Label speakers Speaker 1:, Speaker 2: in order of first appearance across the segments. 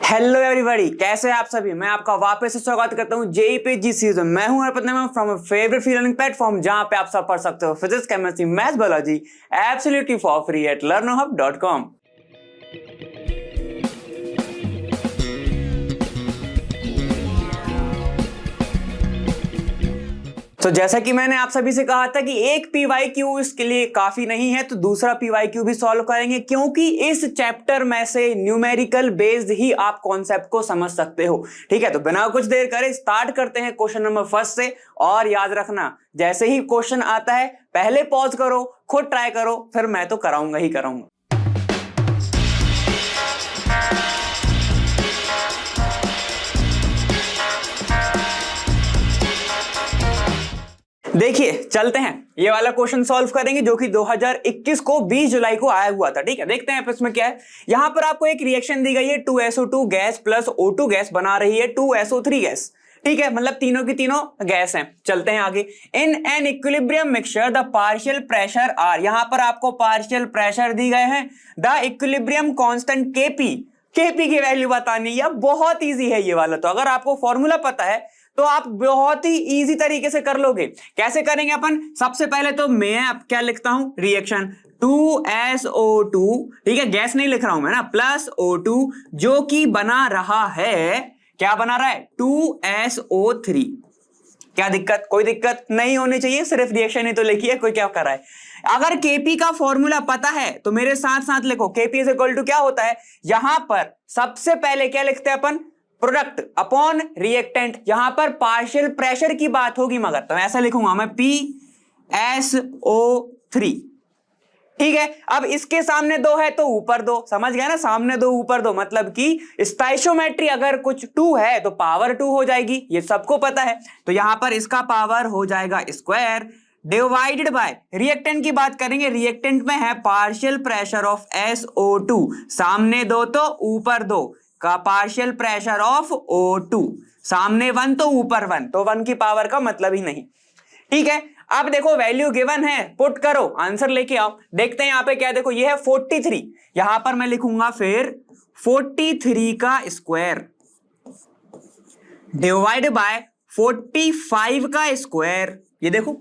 Speaker 1: Hello everybody, कैसे हैं आप सभी। मैं आपका वापस से स्वागत करता हूं जेईपीजी सीरीज में। मैं हूं Arpit from favourite free learning platform, जहां पे आप सब पढ़ सकते हो physics, chemistry, maths, biology absolutely for free at learnerhub.com। तो जैसा कि मैंने आप सभी से कहा था कि एक पीवाईक्यू इसके लिए काफी नहीं है, तो दूसरा पीवाईक्यू भी सॉल्व करेंगे, क्योंकि इस चैप्टर में से न्यूमेरिकल बेस्ड ही आप कॉन्सेप्ट को समझ सकते हो। ठीक है, तो बिना कुछ देर करे स्टार्ट करते हैं क्वेश्चन नंबर फर्स्ट से। और याद रखना, जैसे ही क्वेश्चन आता है पहले पॉज करो, खुद ट्राई करो, फिर मैं तो कराऊंगा ही कराऊंगा। देखिए, चलते हैं, ये वाला क्वेश्चन सॉल्व करेंगे जो कि 2021 को 20 जुलाई को आया हुआ था। ठीक है, देखते हैं इसमें क्या है। यहां पर आपको एक रिएक्शन दी गई है, 2SO2 gas plus O2 gas बना रही है 2SO3 गैस। ठीक है, मतलब तीनों की तीनों गैस हैं। चलते हैं आगे। In an equilibrium mixture the partial pressure are, यहां पर आपको पार्शियल प्रेशर दी गए हैं। द इक्विलिब्रियम कांस्टेंट केपी की वैल्यू बतानी है। बहुत ईजी है ये वाला, तो अगर आपको फॉर्मूला पता है तो आप बहुत ही इजी तरीके से कर लोगे। कैसे करेंगे अपन? सबसे पहले तो मैं अब क्या लिखता हूं, रिएक्शन 2SO2, ठीक है, गैस नहीं लिख रहा हूं मैं ना, प्लस O2 जो कि बना रहा है, क्या बना रहा है, 2SO3। क्या दिक्कत? कोई दिक्कत नहीं होनी चाहिए, सिर्फ रिएक्शन ही तो लिखी है, कोई क्या कर रहा है। अगर केपी का फॉर्मूला पता है तो मेरे साथ साथ लिखो, केपी इज इक्वल टू क्या होता है, यहां पर सबसे पहले क्या लिखते हैं अपन, प्रोडक्ट अपॉन रिएक्टेंट। यहां पर पार्शियल प्रेशर की बात होगी, मगर तो ऐसा लिखूंगा मैं PSO3। ठीक है, अब इसके सामने दो है तो ऊपर दो, समझ गए ना, सामने दो ऊपर दो, मतलब कि स्टोइचियोमेट्री अगर कुछ 2 है तो पावर 2 हो जाएगी, ये सबको पता है। तो यहां पर इसका पावर हो जाएगा स्क्वायर डिवाइडेड बाय रिएक्टेंट की बात करेंगे। रिएक्टेंट में है पार्शियल प्रेशर ऑफ SO2, सामने दो तो ऊपर दो का पार्शियल प्रेशर ऑफ O2, सामने 1 तो ऊपर 1, तो 1 की पावर का मतलब ही नहीं। ठीक है, अब देखो वैल्यू गिवन है, पुट करो, आंसर लेके आओ। देखते हैं यहां पे क्या, देखो ये है 43, यहां पर मैं लिखूंगा फिर 43 का स्क्वायर डिवाइड बाय 45 का स्क्वायर। ये देखो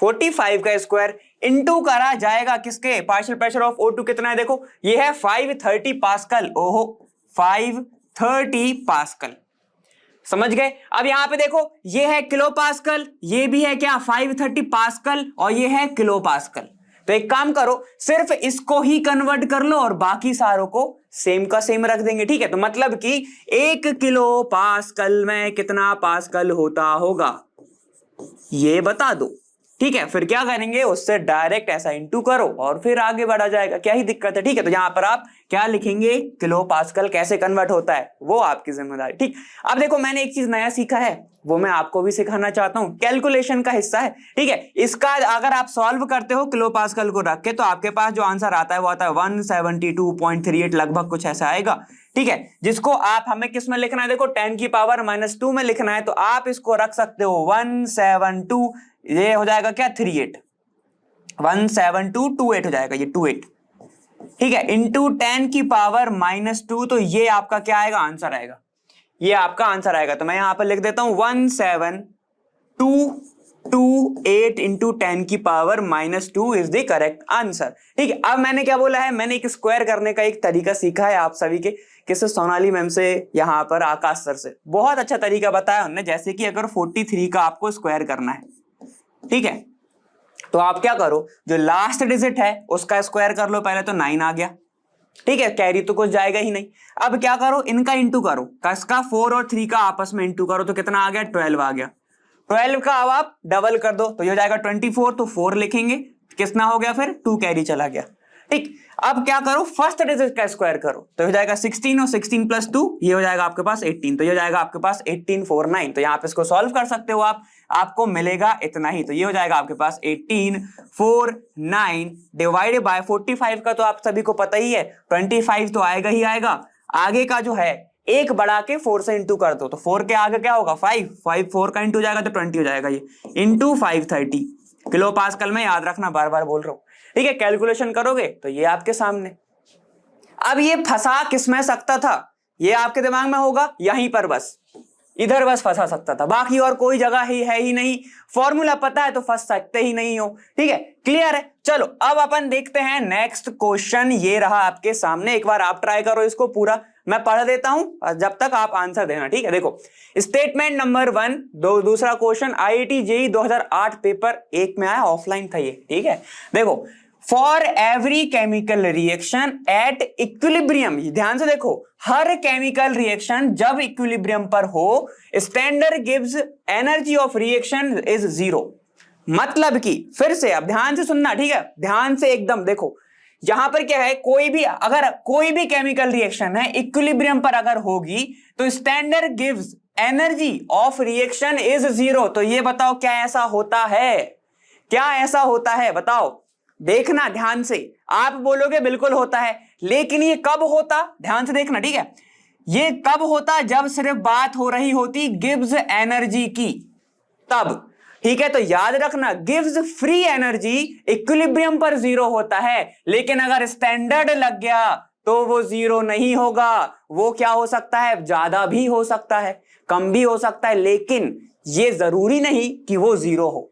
Speaker 1: 45 का स्क्वायर इनटू करा जाएगा किसके, पार्शियल प्रेशर ऑफ O2 कितना है, देखो ये है 530 पास्कल। ओहो, 530 पास्कल, समझ गए। अब यहां पे देखो ये है किलो पास्कल, ये भी है क्या 530 पास्कल, और ये है किलो पास्कल। तो एक काम करो, सिर्फ इसको ही कन्वर्ट कर लो और बाकी सारों को सेम का सेम रख देंगे। ठीक है, तो मतलब कि 1 किलो पास्कल में कितना पास्कल होता होगा ये बता दो। ठीक है, फिर क्या करेंगे, उससे डायरेक्ट ऐसा इंटू करो और फिर आगे बढ़ा जाएगा, क्या ही दिक्कत है। ठीक है, तो यहां पर आप क्या लिखेंगे, किलो पास्कल कैसे कन्वर्ट होता है वो आपकी जिम्मेदारी। ठीक, अब देखो मैंने एक चीज नया सीखा है, वो मैं आपको भी सिखाना चाहता हूं, कैलकुलेशन का हिस्सा है। ठीक है, इसका अगर आप सॉल्व करते हो किलो पास्कल को रख के, तो आपके पास जो आंसर आता है वो आता है 172.38 लगभग कुछ ऐसा आएगा। ठीक है, जिसको आप हमें किस में लिखना है, देखो 10 की पावर -2 में लिखना है, तो आप इसको रख सकते हो 172, ये हो जाएगा क्या 38, 17228 हो जाएगा, ये 28। ठीक है, इंटू 10 की पावर -2, तो ये आपका क्या आएगा, आंसर आएगा, ये आपका आंसर आएगा। तो मैं यहां पर लिख देता हूं 17228 इंटू 10 की power -2 is the correct answer. ठीक है, अब मैंने क्या बोला है, मैंने एक स्क्वायर करने का एक तरीका सीखा है आप सभी के, किससे, सोनाली मैम से, यहां पर आकाश सर से। बहुत अच्छा तरीका बताया उन्होंने, जैसे कि अगर 43 का आपको स्क्वायर करना है, ठीक है, तो आप क्या करो, जो लास्ट डिजिट है उसका स्क्वायर कर लो पहले, तो 9 आ गया। ठीक है, कैरी तो कुछ जाएगा ही नहीं। अब क्या करो, इनका इंटू करो, कसका 4 और 3 का आपस में इंटू करो, तो कितना आ गया, 12 आ गया। 12 का अब आप डबल कर दो, तो ये हो जाएगा 24, तो 4 लिखेंगे, कितना हो गया फिर 2 कैरी चला गया। ठीक, अब क्या करो, फर्स्ट डिजिट का स्क्वायर करो, तो हो जाएगा 16, और 16 प्लस 2 ये हो जाएगा आपके पास 18, तो ये हो जाएगा आपके पास 1849। तो यहाँ पे इसको सॉल्व कर सकते हो आप, आपको मिलेगा इतना ही। तो ये हो जाएगा आपके पास 1849 डिवाइडेड बाय 45 का तो आप सभी को पता ही है, 25 तो आएगा ही आएगा। आगे का जो है एक बढ़ा के 4 से इंटू कर दो, तो 4 के आगे क्या होगा 5, 4 का इंटू जाएगा तो 20 हो जाएगा, ये इंटू 530 किलो पास्कल में, याद रखना, बार बार बोल रहा हूं। ठीक है, कैलकुलेशन करोगे तो ये आपके सामने। अब ये फंसा किसमें सकता था, ये आपके दिमाग में होगा यहीं पर, बस इधर बस फंसा सकता था, बाकी और कोई जगह ही है ही नहीं। फॉर्मूला पता है तो फंस सकते ही नहीं हो। ठीक है, क्लियर है। चलो अब अपन देखते हैं नेक्स्ट क्वेश्चन। ये रहा आपके सामने, एक बार आप ट्राई करो इसको पूरा, मैं पढ़ देता हूं जब तक आप आंसर देना। ठीक है, देखो स्टेटमेंट नंबर 1, दूसरा क्वेश्चन IIT JEE 2008 पेपर 1 में आया, ऑफलाइन था ये। ठीक है, देखो for every chemical reaction at equilibrium, ध्यान से देखो, हर केमिकल रिएक्शन जब इक्विलिब्रियम पर हो, standard gives energy of reaction is 0। मतलब कि फिर से अब ध्यान से सुनना, ठीक है, ध्यान से एकदम देखो, यहां पर क्या है, अगर कोई भी केमिकल रिएक्शन है इक्विलिब्रियम पर अगर होगी तो standard gives energy of reaction is 0। तो ये बताओ क्या ऐसा होता है, क्या ऐसा होता है बताओ, देखना ध्यान से। आप बोलोगे बिल्कुल होता है, लेकिन ये कब होता, ध्यान से देखना। ठीक है, ये कब होता, जब सिर्फ बात हो रही होती गिव्स एनर्जी की, तब। ठीक है, तो याद रखना गिव्स फ्री एनर्जी इक्विलिब्रियम पर 0 होता है, लेकिन अगर स्टैंडर्ड लग गया तो वो 0 नहीं होगा। वो क्या हो सकता है, ज्यादा भी हो सकता है, कम भी हो सकता है, लेकिन ये जरूरी नहीं कि वो 0 हो।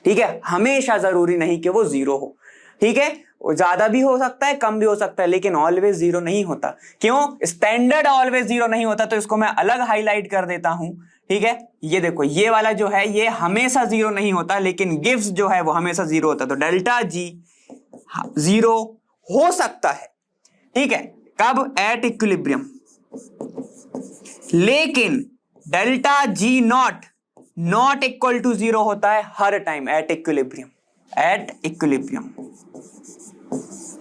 Speaker 1: ठीक है, हमेशा जरूरी नहीं कि वो 0 हो। ठीक है, ज्यादा भी हो सकता है, कम भी हो सकता है, लेकिन ऑलवेज 0 नहीं होता। क्यों, स्टैंडर्ड ऑलवेज 0 नहीं होता, तो इसको मैं अलग हाईलाइट कर देता हूं। ठीक है, ये देखो, ये वाला जो है ये हमेशा 0 नहीं होता, लेकिन गिव्स जो है वो हमेशा 0 होता है। तो डेल्टा जी 0 हो सकता है। ठीक है, कब, एट इक्विलिब्रियम, लेकिन delta G not equal to 0 होता है हर time at equilibrium, at equilibrium.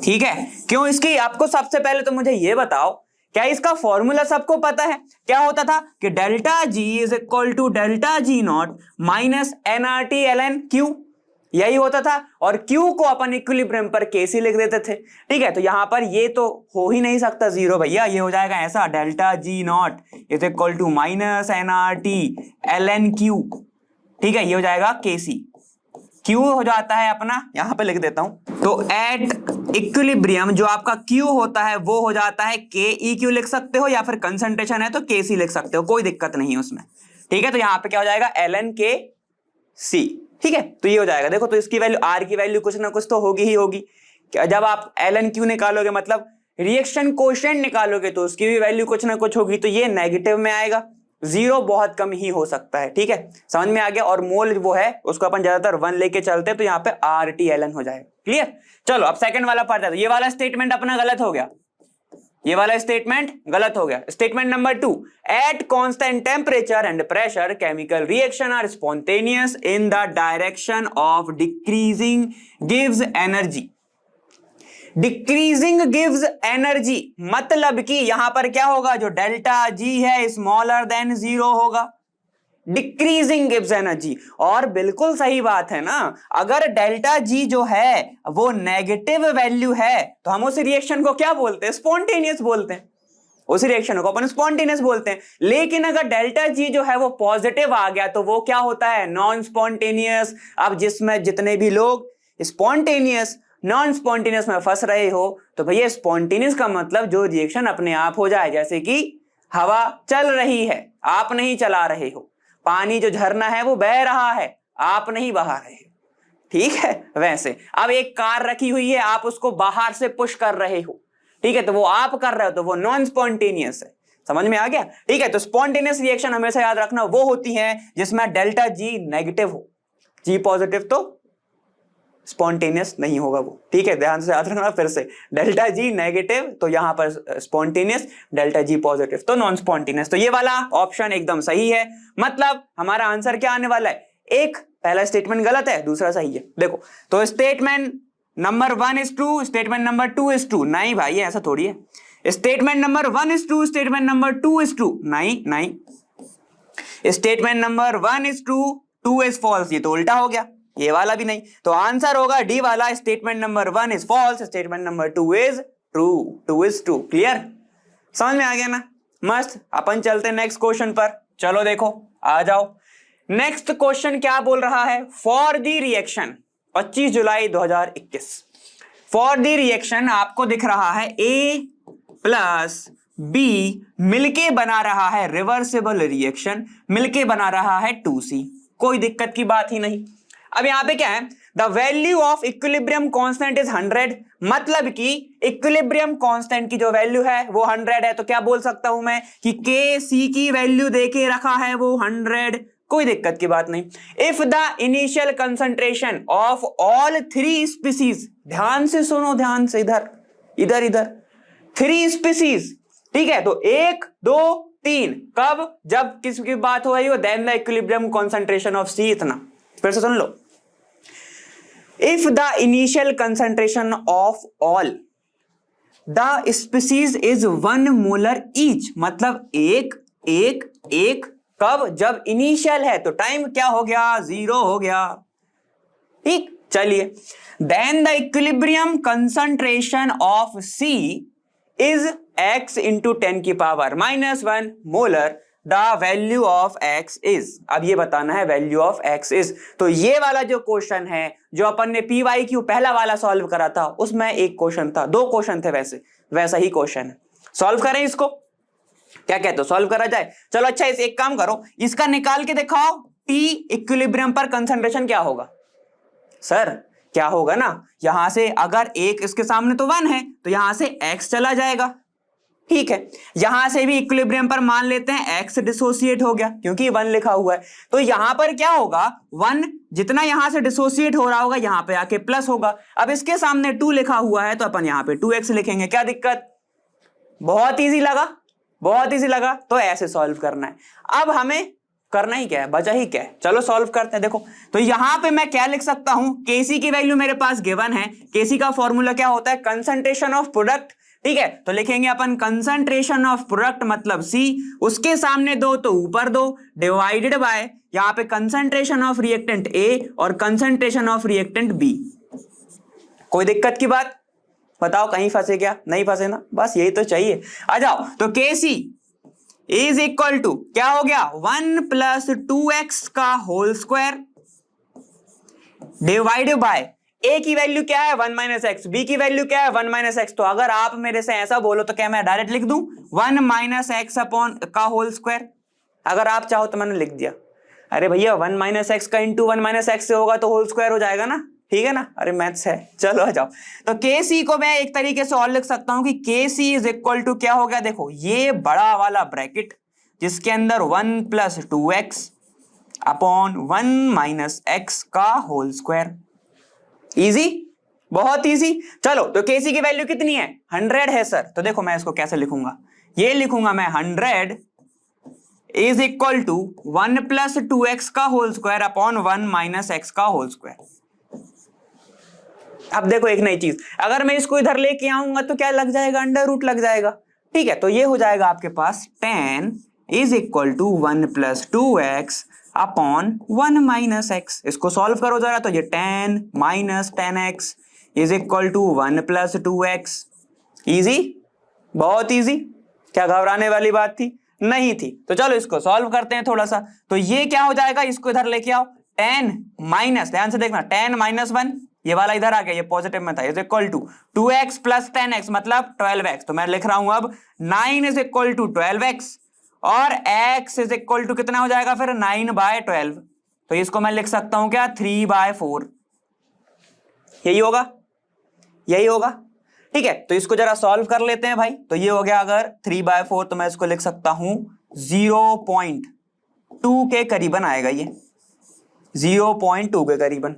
Speaker 1: ठीक है, क्यों, इसकी आपको सबसे पहले तो मुझे ये बताओ, क्या इसका फॉर्मूला सबको पता है? क्या होता था कि delta G is equal to delta G not minus NRT ln Q, यही होता था। और Q को अपन इक्विलिब्रियम पर KC लिख देते थे। ठीक है, तो यहां पर ये तो हो ही नहीं सकता 0 भैया, ये हो जाएगा ऐसा, delta G not is equal to minus NRT ln Q। ठीक है, ये हो जाएगा KC, Q हो जाता है अपना, यहां पे लिख देता हूं। तो एट इक्विलिब्रियम जो आपका Q होता है वो हो जाता है KEQ लिख सकते हो, या फिर कंसंट्रेशन है तो KC लिख सकते हो, कोई दिक्कत नहीं है उसमें। ठीक है, तो यहां पे क्या हो जाएगा, ln KC। ठीक है, तो ये हो जाएगा। देखो, तो इसकी वैल्यू, R की वैल्यू कुछ ना कुछ तो होगी ही होगी। जब आप ln Q निकालोगे, मतलब रिएक्शन कोएफिशिएंट निकालोगे, तो उसकी भी वैल्यू कुछ ना कुछ होगी, तो ये नेगेटिव में आएगा। 0 बहुत कम ही हो सकता है। ठीक है, समझ में आ गया। और मोल वो है उसको अपन ज्यादातर 1 लेके चलते हैं, तो यहाँ पे RT ln हो जाएगा। क्लियर, चलो अब सेकंड वाला पढ़ते हैं। ये वाला स्टेटमेंट अपना गलत हो गया, ये वाला स्टेटमेंट गलत हो गया। Statement number 2, at constant temperature and pressure chemical reaction are spontaneous in the direction of decreasing गिव्स एनर्जी। डिक्रीजिंग गिव्स एनर्जी मतलब कि यहां पर क्या होगा, जो डेल्टा जी है स्मॉलर देन 0 होगा। डिक्रीजिंग गिव्स एनर्जी, और बिल्कुल सही बात है ना, अगर डेल्टा जी जो है वो नेगेटिव वैल्यू है तो हम उस रिएक्शन को क्या बोलते हैं, स्पॉन्टेनियस बोलते हैं। उस रिएक्शन को अपन स्पॉन्टेनियस बोलते हैं। लेकिन अगर डेल्टा जी जो है वो पॉजिटिव आ गया तो वो क्या होता है, नॉन स्पॉन्टेनियस। अब जिसमें जितने भी लोग स्पॉन्टेनियस नॉन स्पॉन्टेनियस में फंस रहे हो, तो भैया स्पॉन्टेनियस का मतलब जो रिएक्शन अपने आप हो जाए, जैसे कि हवा चल रही है, आप नहीं चला रहे हो, पानी जो झरना है वो बह रहा है, आप नहीं बहा रहे हो। ठीक है, वैसे अब एक कार रखी हुई है, आप उसको बाहर से पुश कर रहे हो, ठीक है, तो वो आप कर रहे हो, तो वो नॉन स्पॉन्टेनियस है। समझ में आ गया? ठीक है, तो स्पॉन्टेनियस रिएक्शन हमेशा याद रखना वो होती है जिसमें डेल्टा जी नेगेटिव हो, जी पॉजिटिव तो स्पॉन्टेनियस नहीं होगा वो। ठीक है, ध्यान से याद रखना। फिर से, डेल्टा जी नेगेटिव तो यहां पर स्पॉन्टेनियस, डेल्टा जी पॉजिटिव तो नॉन स्पॉन्टेनियस। तो ये वाला ऑप्शन एकदम सही है। मतलब हमारा आंसर क्या आने वाला है, एक पहला स्टेटमेंट गलत है, दूसरा सही है। देखो, तो statement number 1 is true, statement number 2 is true। नहीं भाई, ऐसा थोड़ी है। Statement number 1 is true, statement number 2 is true। नहीं, statement number 1 is true, 2 is false। ये तो उल्टा हो गया, ये वाला भी नहीं। तो आंसर होगा डी वाला, statement number 1 is false, statement number 2 is true, 2 is true। Clear, समझ में आ गया ना? मस्त। अपन चलते हैं नेक्स्ट क्वेश्चन पर। चलो देखो, आ जाओ। नेक्स्ट क्वेश्चन क्या बोल रहा है, for the reaction 25 July 2021, for the reaction आपको दिख रहा है A प्लस B मिलके बना रहा है रिवर्सिबल रिएक्शन, मिलके बना रहा है 2C, कोई दिक्कत की बात ही नहीं। अब यहां पे क्या है, the value of equilibrium constant is 100, मतलब कि इक्विलिब्रियम कांस्टेंट की जो वैल्यू है वो 100 है। तो क्या बोल सकता हूं मैं कि Kc की वैल्यू देके रखा है वो 100, कोई दिक्कत की बात नहीं। If the initial concentration of all 3 species, ध्यान से सुनो, ध्यान से, इधर इधर इधर, 3 स्पीसीज, ठीक है, तो 1 2 3, कब, जब किसकी बात हो रही हो, then the equilibrium concentration of C इतना। फिर से सुन लो, if the initial concentration of all the species is 1 molar each, मतलब एक एक एक, कब, जब इनिशियल है, तो टाइम क्या हो गया, 0 हो गया, ठीक। चलिए, then the equilibrium concentration of C is x into 10 की power -1 molar, the value of x is, अब ये बताना है वैल्यू ऑफ x इज। तो ये वाला जो क्वेश्चन है जो अपन ने PYQ पहला वाला सॉल्व करा था, उसमें एक क्वेश्चन था, 2 क्वेश्चन थे वैसे, वैसा ही क्वेश्चन है। सॉल्व करें इसको, क्या कहते हो, सॉल्व करा जाए? चलो अच्छा, इस एक काम करो, इसका निकाल के दिखाओ, T इक्विलिब्रियम पर कंसंट्रेशन क्या होगा। सर क्या होगा ना, यहां से अगर एक इसके सामने तो 1 है, तो यहां से x चला जाएगा, ठीक है। यहां से भी इक्विलिब्रियम पर मान लेते हैं x डिसोसिएट हो गया, क्योंकि 1 लिखा हुआ है। तो यहां पर क्या होगा, 1 जितना यहां से डिसोसिएट हो रहा होगा, यहां पे आके प्लस होगा। अब इसके सामने 2 लिखा हुआ है, तो अपन यहां पे 2x लिखेंगे, क्या दिक्कत, बहुत ईजी लगा, बहुत ईजी लगा। तो ऐसे सॉल्व करना है। अब हमें करना ही क्या है, बचा ही क्या है, चलो सॉल्व करते हैं। देखो, तो यहां पे मैं क्या लिख सकता हूं, Kc की वैल्यू मेरे पास गिवन है। Kc का फॉर्मूला क्या होता है, कंसंट्रेशन ऑफ प्रोडक्ट, ठीक है। तो लिखेंगे अपन कंसंट्रेशन ऑफ प्रोडक्ट मतलब C, उसके सामने 2 तो ऊपर 2, डिवाइडेड बाय यहां पे कंसंट्रेशन ऑफ रिएक्टेंट A और कंसंट्रेशन ऑफ रिएक्टेंट B। कोई दिक्कत की बात, बताओ, कहीं फंसे क्या, नहीं फंसे ना, बस यही तो चाहिए। आ जाओ, तो Kc इज इक्वल टू क्या हो गया, 1 प्लस 2x का whole square divided by A की वैल्यू क्या है, 1 माइनस एक्स, B की वैल्यू क्या है, 1 माइनस एक्स। तो अगर आप मेरे से ऐसा बोलो तो क्या मैं डायरेक्ट लिख दूं 1 माइनस एक्स अपॉन का होल स्क्वायर, अगर आप चाहो तो मैंने लिख दिया। अरे भैया 1 माइनस एक्स का इंटू 1 माइनस एक्स से होगा तो होल स्क्वायर हो जाएगा ना, ठीक है ना, अरे मैथ्स है। चलो आ जाओ, तो Kc को मैं एक तरीके से और लिख सकता हूं कि Kc इज इक्वल टू क्या हो गया, देखो ये बड़ा वाला ब्रैकेट जिसके अंदर 1 plus 2x upon 1 minus x का होल स्क्वायर। इजी, बहुत इजी। चलो, तो Kc की वैल्यू कितनी है, 100 है सर। तो देखो मैं इसको कैसे लिखूंगा, ये लिखूंगा मैं 100 is equal to 1 plus 2x का whole square upon 1 minus x का होल स्क्वायर। अब देखो एक नई चीज, अगर मैं इसको इधर लेके आऊंगा तो क्या लग जाएगा, अंडर रूट लग जाएगा, ठीक है। तो ये हो जाएगा आपके पास 10 is equal to 1 plus 2x upon 1 minus x. इसको सॉल्व करो जरा, तो ये 10 minus 10x is equal to 1 plus 2x। Easy, बहुत इजी, क्या घबराने वाली बात थी, नहीं थी। तो चलो इसको सॉल्व करते हैं थोड़ा सा। तो ये क्या हो जाएगा, इसको इधर लेके आओ, 10 माइनस, ध्यान से देखना, 10 माइनस 1, ये वाला इधर आ गया, ये पॉजिटिव में था, is equal to 2x plus 10x मतलब 12x। तो मैं लिख रहा हूं अब 9 इज इक्वल टू 12x और x इज इक्वल टू कितना हो जाएगा फिर 9/12। तो इसको मैं लिख सकता हूं क्या, 3/4। यही होगा, यही होगा, ठीक है। तो इसको जरा सॉल्व कर लेते हैं भाई। तो ये हो गया अगर 3/4, तो मैं इसको लिख सकता हूं 0.2 के करीबन आएगा, ये 0.2 के करीबन।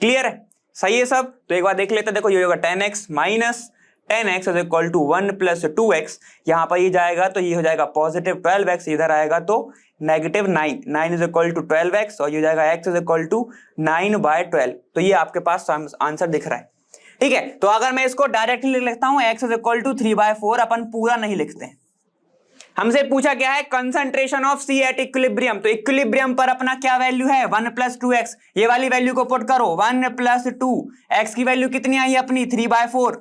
Speaker 1: क्लियर है, सही है सब। तो एक बार देख लेते हैं, देखो ये होगा 10x minus 10x is equal to 1 plus 2x, यहां पर ये जाएगा तो ये हो जाएगा पॉजिटिव 12x, इधर आएगा तो negative 9, 9 is equal to 12x और ये जाएगा x इज इक्वल टू 9/12। तो ये आपके पास आंसर दिख रहा है, ठीक है। तो अगर मैं इसको डायरेक्टली लिख लेता हूं x इज इक्वल टू 3/4, अपन पूरा नहीं लिखते हैं। हमसे पूछा क्या है, concentration of C at equilibrium. तो इक्विलिब्रियम पर अपना क्या वैल्यू है, 1 प्लस 2x। ये वाली वैल्यू को पुट करो, 1 प्लस 2, x की वैल्यू कितनी आई अपनी 3/4,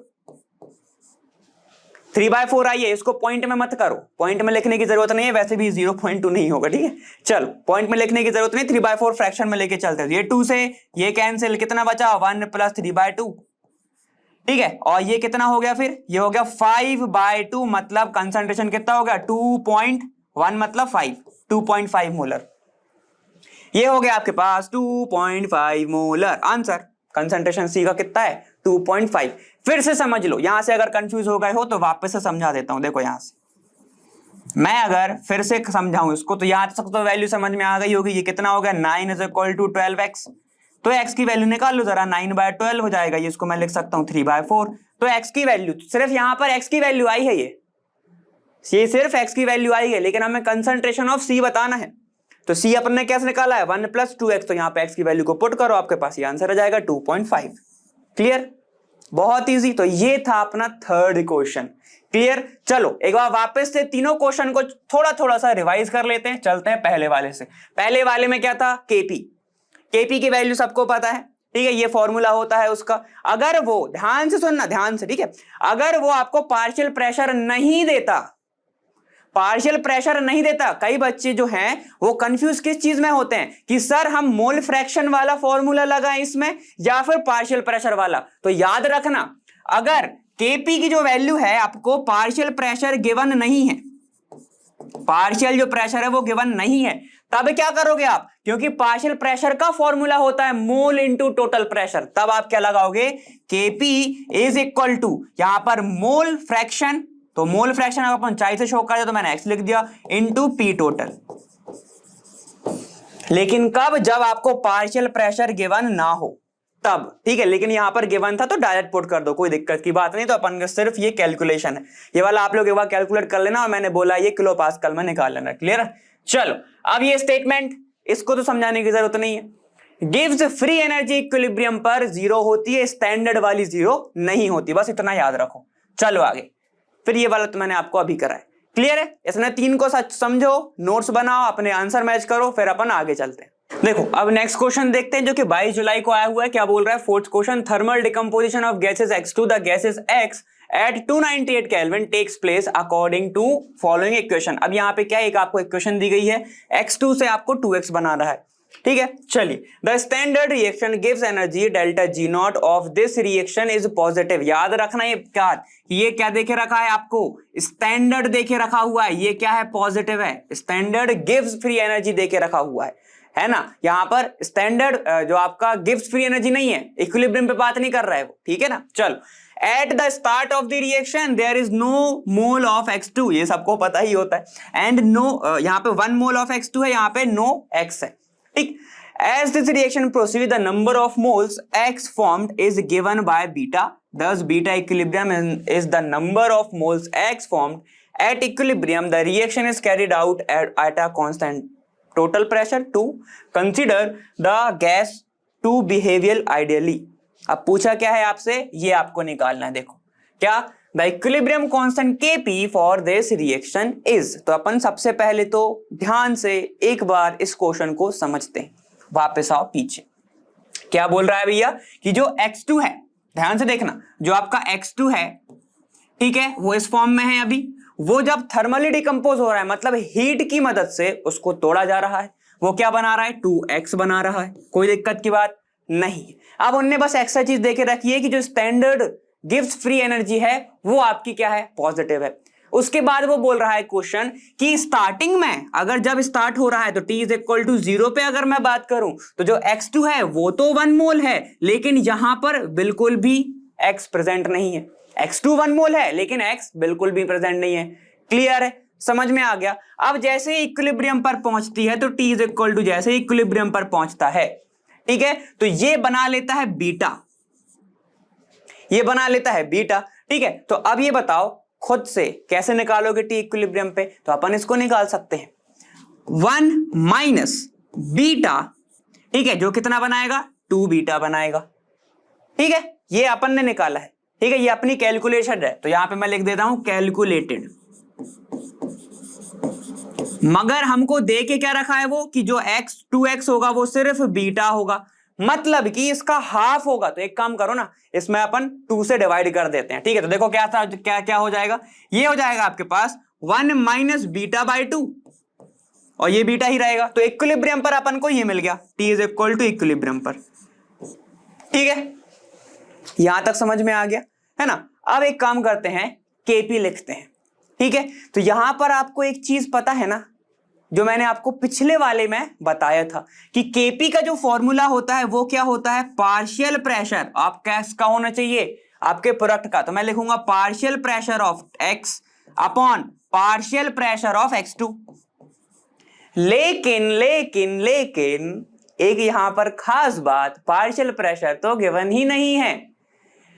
Speaker 1: 3/4 आई है। इसको पॉइंट में मत करो, पॉइंट में लिखने की जरूरत नहीं है, वैसे भी 0.2 नहीं होगा, ठीक है। चलो पॉइंट में लिखने की जरूरत नहीं, 3/4 फ्रैक्शन में लेके चलते हैं। ये 2 से ये कैंसिल, कितना बचा 1 प्लस 3/2, ठीक है, और ये कितना हो गया, फिर ये हो गया 5/2, मतलब कंसंट्रेशन कितना हो गया 2.1, मतलब 5, 2.5 मोलर। ये हो गया आपके पास 2.5 मोलर आंसर। कंसंट्रेशन सी का कितना है 2.5। फिर से समझ लो, यहां से अगर कंफ्यूज हो गए हो तो वापस से समझा देता हूं। देखो यहां से मैं अगर फिर से समझाऊं इसको, तो यहां तक तो वैल्यू समझ में आ गई होगी। ये कितना हो गया 9 = 12x, तो x की वैल्यू निकाल लो जरा, 9/12 हो जाएगा। ये इसको मैं लिख सकता हूं 3/4। तो x की वैल्यू सिर्फ यहां पर x की वैल्यू आई है, ये सिर्फ x की वैल्यू आई है, लेकिन हमें कंसंट्रेशन ऑफ C बताना है। तो C अपन ने कैसे निकाला है 1 + 2x, तो यहाँ पे x की वैल्यू को पुट करो, आपके पास ये आंसर आ जाएगा 2.5। क्लियर, बहुत इजी। तो ये था अपना थर्ड क्वेश्चन। क्लियर, चलो एक बार वापस से तीनों क्वेश्चन को थोड़ा थोड़ा सा रिवाइज कर लेते हैं। चलते हैं पहले वाले से। पहले वाले में क्या था, केपी की वैल्यू सबको पता है, ठीक है, ये फॉर्मूला होता है उसका। अगर वो, ध्यान से सुनना, ध्यान से, ठीक है, अगर वो आपको पार्शियल प्रेशर नहीं देता, कई बच्चे जो हैं वो कंफ्यूज किस चीज में होते हैं कि सर हम मोल फ्रैक्शन वाला फॉर्मूला लगाएं इसमें या फिर पार्शियल प्रेशर वाला। तो याद रखना, अगर केपी की जो वैल्यू है आपको पार्शियल प्रेशर गिवन नहीं है, पार्शियल जो प्रेशर है वो गिवन नहीं है, तब क्या करोगे आप, क्योंकि पार्शियल प्रेशर का फॉर्मूला होता है मोल इनटू टोटल प्रेशर, तब आप क्या लगाओगे, केपी इज इक्वल टू यहां पर मोल फ्रैक्शन। तो मोल फ्रैक्शन अगर अपन चाय से शो कर दिया तो मैंने एक्स लिख दिया, इनटू पी टोटल। लेकिन कब, जब आपको पार्शियल प्रेशर गिवन ना हो तब, ठीक है। लेकिन यहां पर गिवन था तो डायरेक्ट पुट कर दो, कोई दिक्कत की बात नहीं। तो अपन का सिर्फ ये कैलकुलेशन है, ये वाला आप लोग एक बार कैलकुलेट कर लेना, और मैंने बोला ये किलो पास्कल में निकाल लेना। क्लियर, चलो अब ये स्टेटमेंट, इसको तो समझाने की जरूरत नहीं है। गिव्स फ्री एनर्जी इक्विलिब्रियम पर 0 होती है, स्टैंडर्ड वाली 0 नहीं होती, बस इतना याद रखो। चलो आगे, फिर ये वाला तो मैंने आपको अभी कराया। क्लियर है, इसने 3 को सच समझो, नोट्स बनाओ, अपने आंसर मैच करो, फिर अपन आगे चलते हैं। देखो अब नेक्स्ट क्वेश्चन देखते हैं, जो कि 22 जुलाई को आया हुआ है। क्या बोल रहा है, fourth question, thermal decomposition of gases X2 the gases X at 298 kelvin takes place according to following equation. अब यहाँ पे क्या, एक आपको इक्वेशन दी गई है, X2 से आपको 2x बना रहा है, ठीक है। चलिए, the standard reaction gives energy delta G not of this reaction is positive. याद रखना ये क्या देखे रखा है आपको, स्टैंडर्ड देखे रखा हुआ है, ये क्या है, पॉजिटिव है। स्टैंडर्ड गिव्स फ्री एनर्जी देके रखा हुआ है ना। यहां पर स्टैंडर्ड जो आपका गिव्स फ्री एनर्जी नहीं है, इक्विलिब्रियम पे बात नहीं कर रहा है वो, ठीक है ना। चलो, at the start of the reaction there is no mole of X2, ये सबको पता ही होता है, एंड नो, यहाँ पे 1 मोल ऑफ X2 है, यहाँ पे नो X है, ठीक। As this reaction proceeds, the number of moles X formed is given by beta. Thus, beta equilibrium is the number of moles X formed at equilibrium. The reaction is carried out at a constant total pressure. 2. Consider the gas to behavior ideally. अब पूछा क्या है आपसे, ये आपको निकालना है। देखो क्या, the equilibrium constant Kp for this reaction is. तो अपन सबसे पहले तो ध्यान से एक बार इस क्वेश्चन को समझते हैं। वापस आओ पीछे, क्या बोल रहा है भैया कि जो X2 है, ध्यान से देखना, जो आपका X2 है, ठीक है, वो इस फॉर्म में है अभी, वो जब थर्मली डिकम्पोज हो रहा है, मतलब हीट की मदद से उसको तोड़ा जा रहा है, वो क्या बना रहा है, 2x बना रहा है, कोई दिक्कत की बात नहीं। अब उनने बस एक्स्ट्रा चीज देके रखी है कि जो स्टैंडर्ड गिव्स फ्री एनर्जी है वो आपकी क्या है, पॉजिटिव है। उसके बाद वो बोल रहा है क्वेश्चन कि स्टार्टिंग में, अगर जब स्टार्ट हो रहा है तो T = 0 पे अगर मैं बात करूं तो जो X2 है वो तो 1 मोल है, लेकिन यहां पर बिल्कुल भी X प्रेजेंट नहीं है। X2 1 मोल है लेकिन X बिल्कुल भी प्रेजेंट नहीं है। क्लियर है, समझ में आ गया। अब जैसे ही इक्विलिब्रियम पर पहुंचती है तो T = जैसे इक्विलिब्रियम पर पहुंचता है, ठीक है, तो ये बना लेता है बीटा, ये बना लेता है बीटा, ठीक है। तो अब ये बताओ खुद से कैसे निकालोगे T इक्विलिब्रियम पे, तो अपन इसको निकाल सकते हैं 1 - बीटा, ठीक है, जो कितना बनाएगा, 2 बीटा बनाएगा, ठीक है, ये अपन ने निकाला है, ठीक है, ये अपनी कैलकुलेशन है। तो यहां पे मैं लिख देता हूं कैलकुलेटेड, मगर हमको दे के क्या रखा है वो कि जो X2x होगा वो सिर्फ बीटा होगा, मतलब कि इसका हाफ होगा। तो एक काम करो ना, इसमें अपन 2 से डिवाइड कर देते हैं, ठीक है। तो देखो क्या था, क्या हो जाएगा, ये हो जाएगा आपके पास 1 - β/2, और ये बीटा ही रहेगा। तो इक्विलिब्रियम पर अपन को ये मिल गया, T = इक्विलिब्रियम पर, ठीक है, यहां तक समझ में आ गया। है ना। अब एक काम करते हैं, केपी लिखते हैं, ठीक है। तो यहां पर आपको एक चीज पता है ना, जो मैंने आपको पिछले वाले में बताया था कि केपी का जो फॉर्मूला होता है वो क्या होता है, पार्शियल प्रेशर ऑफ का होना चाहिए आपके प्रोडक्ट का। तो मैं लिखूंगा partial pressure of x upon partial pressure of x2। लेकिन लेकिन लेकिन एक यहां पर खास बात, पार्शियल प्रेशर तो गिवन ही नहीं है,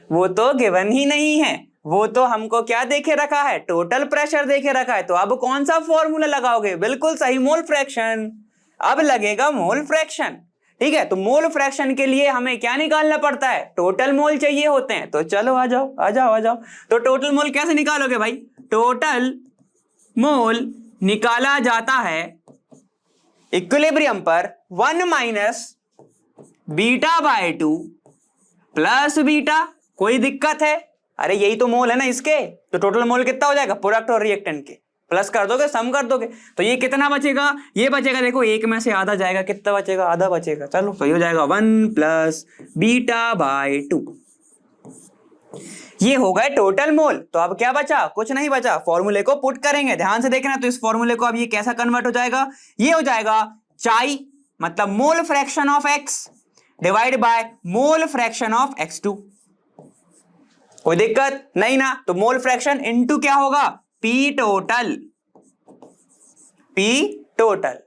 Speaker 1: वो तो गिवन ही नहीं है, वो तो हमको क्या देखे रखा है, टोटल प्रेशर देखे रखा है। तो अब कौन सा फॉर्मूला लगाओगे, बिल्कुल सही, मोल फ्रैक्शन। अब लगेगा मोल फ्रैक्शन, ठीक है। तो मोल फ्रैक्शन के लिए हमें क्या निकालना पड़ता है, टोटल मोल चाहिए होते हैं। तो चलो आ जाओ आ जाओ आ जाओ। तो टोटल मोल कैसे निकालोगे भाई, टोटल मोल निकाला जाता है इक्विलिब्रियम पर 1 minus beta by 2 plus beta. कोई दिक्कत है, अरे यही तो मोल है ना इसके। तो टोटल मोल कितना हो जाएगा, प्रोडक्ट और रिएक्टेंट के प्लस कर दोगे, सम कर दोगे, तो ये कितना बचेगा, ये बचेगा, देखो एक में से आधा जाएगा, कितना बचेगा, आधा बचेगा। चलो तो ये हो जाएगा 1 प्लस बीटा बाय 2। ये हो गए टोटल मोल। तो अब क्या बचा, कुछ नहीं बचा, फॉर्मूले को पुट करेंगे, ध्यान से देखना। तो इस फॉर्मूले को अब ये कैसा कन्वर्ट हो जाएगा, ये हो जाएगा चाई मतलब mole fraction of x divide by mole fraction of x2। कोई दिक्कत नहीं ना। तो मोल फ्रैक्शन इनटू क्या होगा, P total, P total,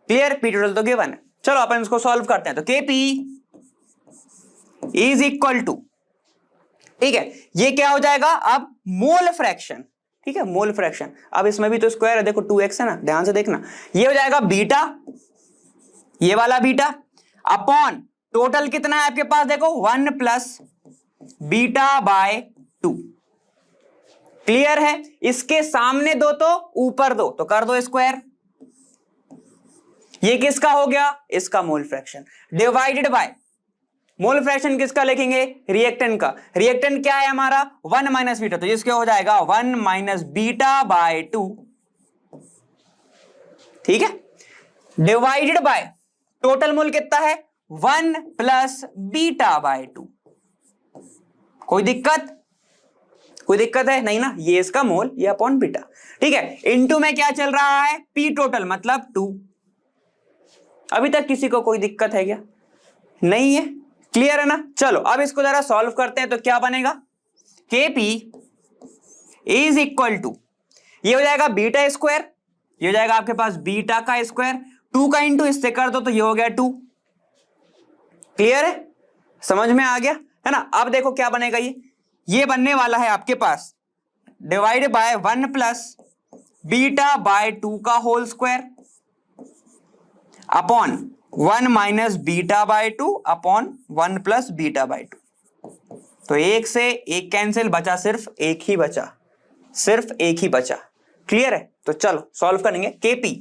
Speaker 1: clear. P total तो गिवन है। चलो अपन इसको सॉल्व करते हैं। तो के पी इज इक्वल टू, ठीक है, ये क्या हो जाएगा अब, मोल फ्रैक्शन, ठीक है, मोल फ्रैक्शन। अब इसमें भी तो स्क्वायर है, देखो 2x है ना, ध्यान से देखना। ये हो जाएगा बीटा, ये वाला बीटा अपॉन टोटल कितना है आपके पास, देखो 1 प्लस बीटा बाय 2। क्लियर है। इसके सामने दो तो ऊपर दो, तो कर दो स्क्वायर। ये किसका हो गया, इसका mole fraction divided by mole fraction किसका लिखेंगे, रिएक्टेंट का। रिएक्टेंट क्या है हमारा, 1 माइनस बीटा, तो इसके हो जाएगा 1 माइनस बीटा बाय 2, ठीक है, डिवाइडेड बाय टोटल मोल कितना है, 1 प्लस बीटा बाय 2। कोई दिक्कत, कोई दिक्कत है नहीं ना। ये इसका मोल, ये अपॉन बीटा, ठीक है। इनटू में क्या चल रहा है, पी टोटल मतलब 2। अभी तक किसी को कोई दिक्कत है क्या, नहीं है, क्लियर है ना। चलो अब इसको जरा सॉल्व करते हैं। तो क्या बनेगा, के पी इज इक्वल टू, ये हो जाएगा बीटा स्क्वायर, ये हो जाएगा आपके पास बीटा का स्क्वायर, 2 का इंटू इससे कर दो तो ये हो गया 2। क्लियर है, समझ में आ गया है ना। अब देखो क्या बनेगा, ये बनने वाला है आपके पास divide by 1 plus beta by 2 का whole square upon 1 minus beta by 2 upon 1 plus beta by 2। तो एक से एक कैंसिल, बचा सिर्फ एक ही बचा, सिर्फ एक ही बचा। क्लियर है। तो चलो सॉल्व करेंगे केपी।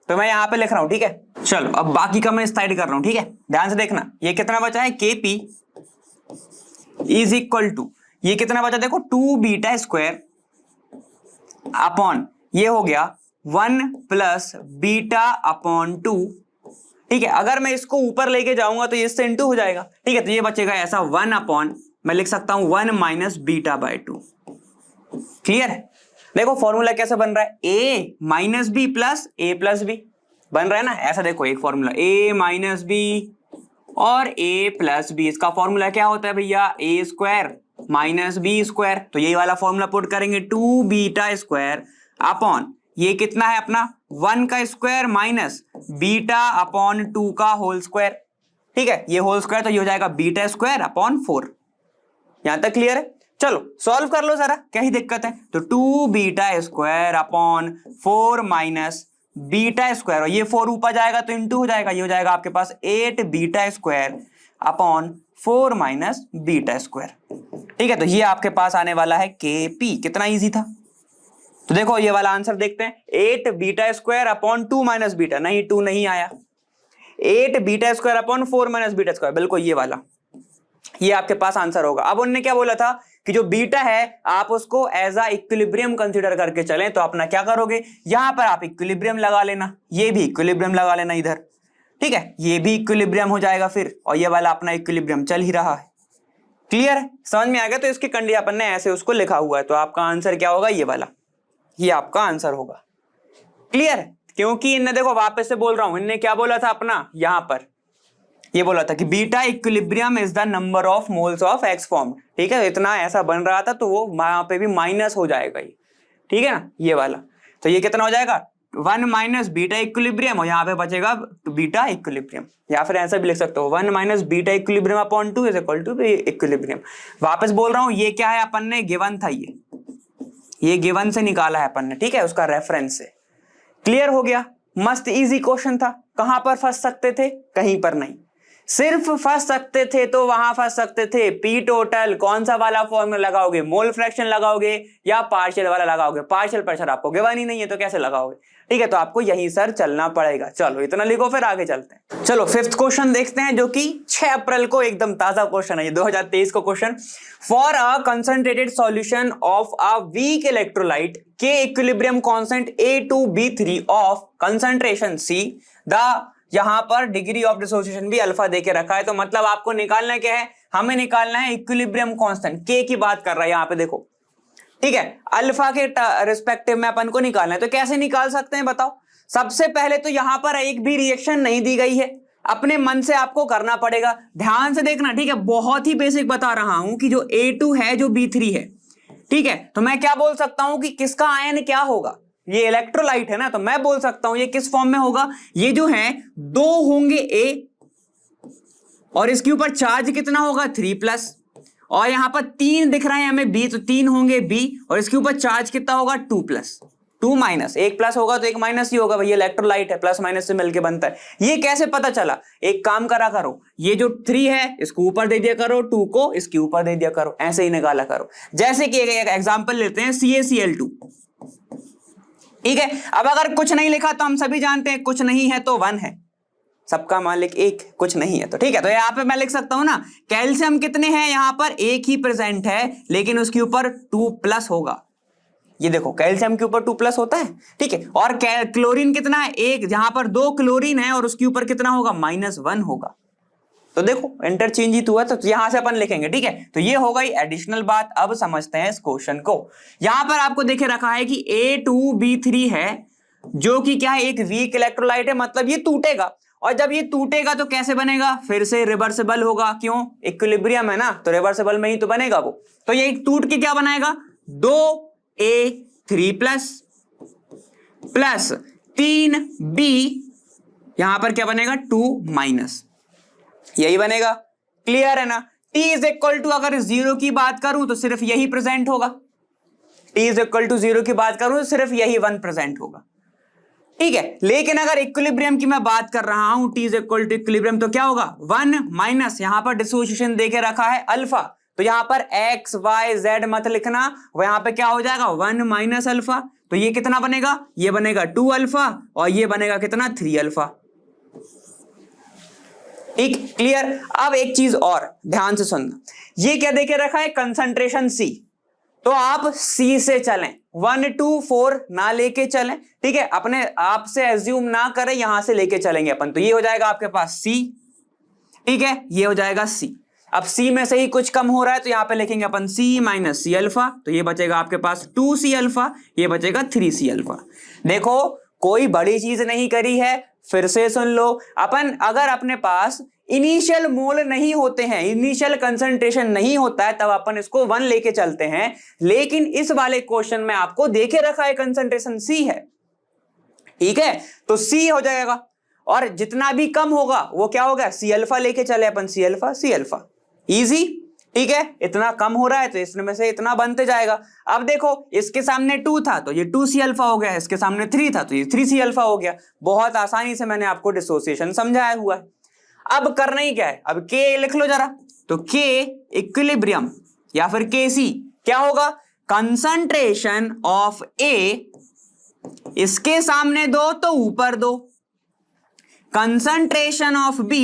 Speaker 1: तो मैं यहां पे लिख रहा हूं, ठीक है। चलो अब बाकी का मैं साइड कर रहा हूं, ठीक है, ध्यान से देखना। ये कितना बचा है, केपी इज इक्वल टू, ये कितना बचा देखो 2 बीटा स्क्वायर अपॉन, ये हो गया 1 प्लस बीटा अपॉन 2, ठीक है। अगर मैं इसको ऊपर लेके जाऊंगा तो ये इससे इंटू हो जाएगा, ठीक है। तो ये बचेगा ऐसा 1 अपॉन, मैं लिख सकता हूं 1 माइनस बीटा बाय 2। क्लियर है। देखो फॉर्मूला कैसे बन रहा है, ए माइनस बी प्लस ए प्लस बी बन रहा है ना, ऐसा देखो एक फॉर्मूला ए माइनस बी और ए प्लस बी। इसका फॉर्मूला क्या होता है भैया, ए स्क्वायर माइनस बी स्क्वायर। तो ये वाला फॉर्मूला पुट करेंगे 2 बीटा स्क्वायर अपॉन, ये कितना है अपना 1 का स्क्वायर माइनस बीटा अपॉन 2 का होल स्क्वायर, ठीक है। ये होल स्क्वायर तो ये हो जाएगा बीटा स्क्वायर अपॉन 4। यहां तक क्लियर है। चलो सॉल्व कर लो जरा, क्या ही दिक्कत है। तो 2 beta square upon 4 minus beta square, और ये 4 ऊपर जाएगा तो इंटू हो जाएगा, ये हो जाएगा आपके पास 8 beta square upon 4 minus beta square, ठीक है। तो ये आपके पास आने वाला है के पी। कितना इजी था। तो देखो ये वाला आंसर देखते हैं, 8 beta square upon 2 minus beta, नहीं 2 नहीं आया, 8 beta square upon 4 minus beta square, बिल्कुल ये वाला, ये आपके पास आंसर होगा। अब उन्होंने क्या बोला था कि जो बीटा है आप उसको एज अ इक्विलिब्रियम कंसीडर करके चलें। तो अपना क्या करोगे, यहां पर आप इक्विलिब्रियम लगा लेना, ये भी इक्विलिब्रियम लगा लेना इधर, ठीक है, ये भी इक्विलिब्रियम हो जाएगा फिर, और ये वाला अपना इक्विलिब्रियम चल ही रहा है। क्लियर है, समझ में आ गया। तो इसकी कंडीशन अपन ने ऐसे उसको लिखा हुआ है, तो आपका आंसर क्या होगा, ये वाला, ये आपका आंसर होगा। क्लियर है, क्योंकि इनने देखो वापस से बोल रहा हूं, इनने क्या बोला था अपना, यहां पर ये बोला था कि beta equilibrium is the number of moles of x form. ठीक है, इतना ऐसा बन रहा था, तो वो वहां पे भी माइनस हो जाएगा ये, ठीक है ना, ये वाला। तो ये कितना हो जाएगा, 1 माइनस बीटा इक्विलिब्रियम, और यहाँ पे बचेगा बीटा इक्विलिब्रियम, या फिर ऐसा भी लिख सकते हो 1 minus beta equilibrium upon 2 is equal to equilibrium. वापस बोल रहा हूँ, ये क्या है, अपन ने गिवन था, ये गिवन से निकाला है अपन ने, ठीक है, उसका रेफरेंस से। क्लियर हो गया, मस्त इजी क्वेश्चन था। कहां पर फंस सकते थे, कहीं पर नहीं, सिर्फ फंस सकते थे तो वहां फंस सकते थे, पी टोटल कौन सा वाला फॉर्मूला लगाओगे, मोल फ्रैक्शन लगाओगे या पार्शियल वाला लगाओगे, पार्शियल प्रेशर आपको गिवन ही नहीं है तो कैसे लगाओगे, ठीक है, तो आपको यहीं सर चलना पड़ेगा। चलो इतना लिखो, फिर आगे चलते हैं। चलो फिफ्थ क्वेश्चन देखते हैं, जो कि 6 अप्रैल को एकदम ताजा क्वेश्चन है, ये 2023 को question. For a concentrated solution of a weak electrolyte के equilibrium constant A2B3 of concentration C, the यहां पर डिग्री ऑफ डिसोसिएशन भी अल्फा देके रखा है, तो मतलब आपको निकालना क्या है, हमें निकालना है इक्विलिब्रियम कांस्टेंट, के की बात कर रहा है यहां पे देखो, ठीक है, अल्फा के रिस्पेक्टिव में अपन को निकालना है। तो कैसे निकाल सकते हैं बताओ। सबसे पहले तो यहां पर एक भी रिएक्शन नहीं दी गई है, अपने मन से आपको करना पड़ेगा, ध्यान से देखना, ठीक है, बहुत ही बेसिक बता रहा हूं कि जो A2 है, जो B3 है, ठीक है, तो मैं क्या बोल सकता हूं कि किसका आयन क्या होगा, ये इलेक्ट्रोलाइट है ना, तो मैं बोल सकता हूं ये किस फॉर्म में होगा, ये जो है 2 होंगे A, और इसके ऊपर चार्ज कितना होगा 3+, और यहां पर 3 दिख रहा है हमें B, तो 3 होंगे B, और इसके ऊपर चार्ज कितना होगा 2+, 2 माइनस, एक प्लस होगा तो एक माइनस ही होगा भाई, इलेक्ट्रोलाइट है, प्लस माइनस से मिलके बनता है। ये कैसे पता चला, एक काम करा करो, ये जो 3 है इसको ऊपर दे दिया करो, 2 को इसके ऊपर दे दिया करो, ऐसे ही निकाला करो। जैसे कि एक एग्जांपल लेते हैं, CaCl2, ठीक है, अब अगर कुछ नहीं लिखा तो हम सभी जानते हैं कुछ नहीं है तो 1 है, सबका मालिक एक, कुछ नहीं है तो, ठीक है, तो यहाँ पे मैं लिख सकता हूं ना, कैल्शियम कितने हैं, यहां पर एक ही प्रेजेंट है, लेकिन उसके ऊपर 2+ होगा, ये देखो कैल्शियम के ऊपर 2+ होता है, ठीक है, और क्लोरीन कितना है, एक, जहां पर 2 क्लोरीन है और उसके ऊपर कितना होगा, -1 होगा, तो देखो इंटरचेंज ही तो हुआ, तो यहां से अपन लिखेंगे, ठीक है, तो ये हो गई एडिशनल बात। अब समझते हैं इस क्वेश्चन को। यहां पर आपको देखे रखा है कि A2B3 है, जो कि क्या है, एक वीक इलेक्ट्रोलाइट है, मतलब ये टूटेगा, और जब ये टूटेगा तो कैसे बनेगा, फिर से रिवर्सिबल होगा, क्यों, इक्विलिब्रियम है ना, तो रिवर्सिबल में ही तो बनेगा वो, तो ये टूट के क्या बनाएगा, 2A3+ प्लस 3B, यहां पर क्या बनेगा 2-, यही बनेगा। क्लियर है ना। T इज इक्वल टू, अगर 0 की बात करूं तो सिर्फ यही प्रेजेंट होगा, T इज इक्वल टू 0 की बात करूं तो सिर्फ यही 1 प्रेजेंट होगा, ठीक है, लेकिन अगर इक्विलिब्रियम की मैं बात कर रहा हूं, T is equal to equilibrium, तो क्या होगा 1 माइनस, यहां पर डिसोसिएशन देके रखा है अल्फा, तो यहां पर X Y Z मत लिखना, वो यहां पे क्या हो जाएगा 1 माइनस अल्फा, तो ये कितना बनेगा, ये बनेगा 2 अल्फा, और ये बनेगा कितना 3 अल्फा, ठीक, क्लियर। अब एक चीज और ध्यान से सुनना, ये क्या देके रखा है, कंसंट्रेशन C, तो आप C से चलें, 1 2 4 ना लेके चलें, ठीक है, अपने आप से एज्यूम ना करें, यहां से लेके चलेंगे अपन, तो ये हो जाएगा आपके पास C, ठीक है, ये हो जाएगा C। अब C में से ही कुछ कम हो रहा है तो यहां पे लिखेंगे अपन C माइनस C अल्फा, तो ये बचेगा आपके पास 2C अल्फा, ये बचेगा 3C अल्फा। देखो कोई बड़ी चीज नहीं करी है, फिर से सुन लो, अपन अगर अपने पास इनिशियल मोल नहीं होते हैं, इनिशियल कंसंट्रेशन नहीं होता है, तब अपन इसको 1 लेके चलते हैं, लेकिन इस वाले क्वेश्चन में आपको देखे रखा है कंसंट्रेशन C है, ठीक है, तो C हो जाएगा, और जितना भी कम होगा वो क्या होगा, C अल्फा लेके चले अपन, C alpha C alpha, easy, ठीक है, इतना कम हो रहा है तो इसमें से इतना बनते जाएगा। अब देखो इसके सामने 2 था तो ये 2C अल्फा हो गया, इसके सामने 3 था तो ये 3C अल्फा हो गया। बहुत आसानी से मैंने आपको डिसोसिएशन समझाया हुआ है। अब करना ही क्या है, अब K लिख लो जरा, तो K इक्विलिब्रियम या फिर KC क्या होगा, कंसंट्रेशन ऑफ A, इसके सामने 2 तो ऊपर 2, कंसंट्रेशन ऑफ B,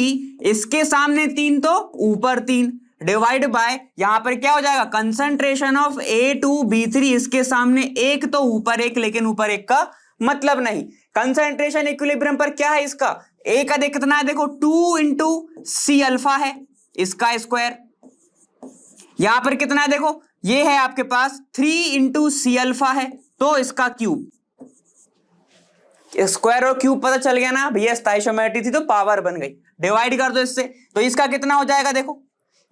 Speaker 1: इसके सामने 3 तो ऊपर 3, डिवाइड बाय, यहां पर क्या हो जाएगा, कंसंट्रेशन ऑफ A2B3, इसके सामने 1 तो ऊपर 1, लेकिन ऊपर 1 का मतलब नहीं, कंसंट्रेशन इक्विलिब्रियम पर क्या है इसका, A का कितना है, देखो 2 इंटू C अल्फा है, इसका स्क्वायर, यहां पर कितना है देखो, ये है आपके पास 3 इंटू सी अल्फा है, तो इसका क्यूब, स्क्वायर और क्यूब पता चल गया ना भैया, स्टोइचियोमेट्री थी तो पावर बन गई, डिवाइड कर दो इससे, तो इसका कितना हो जाएगा देखो,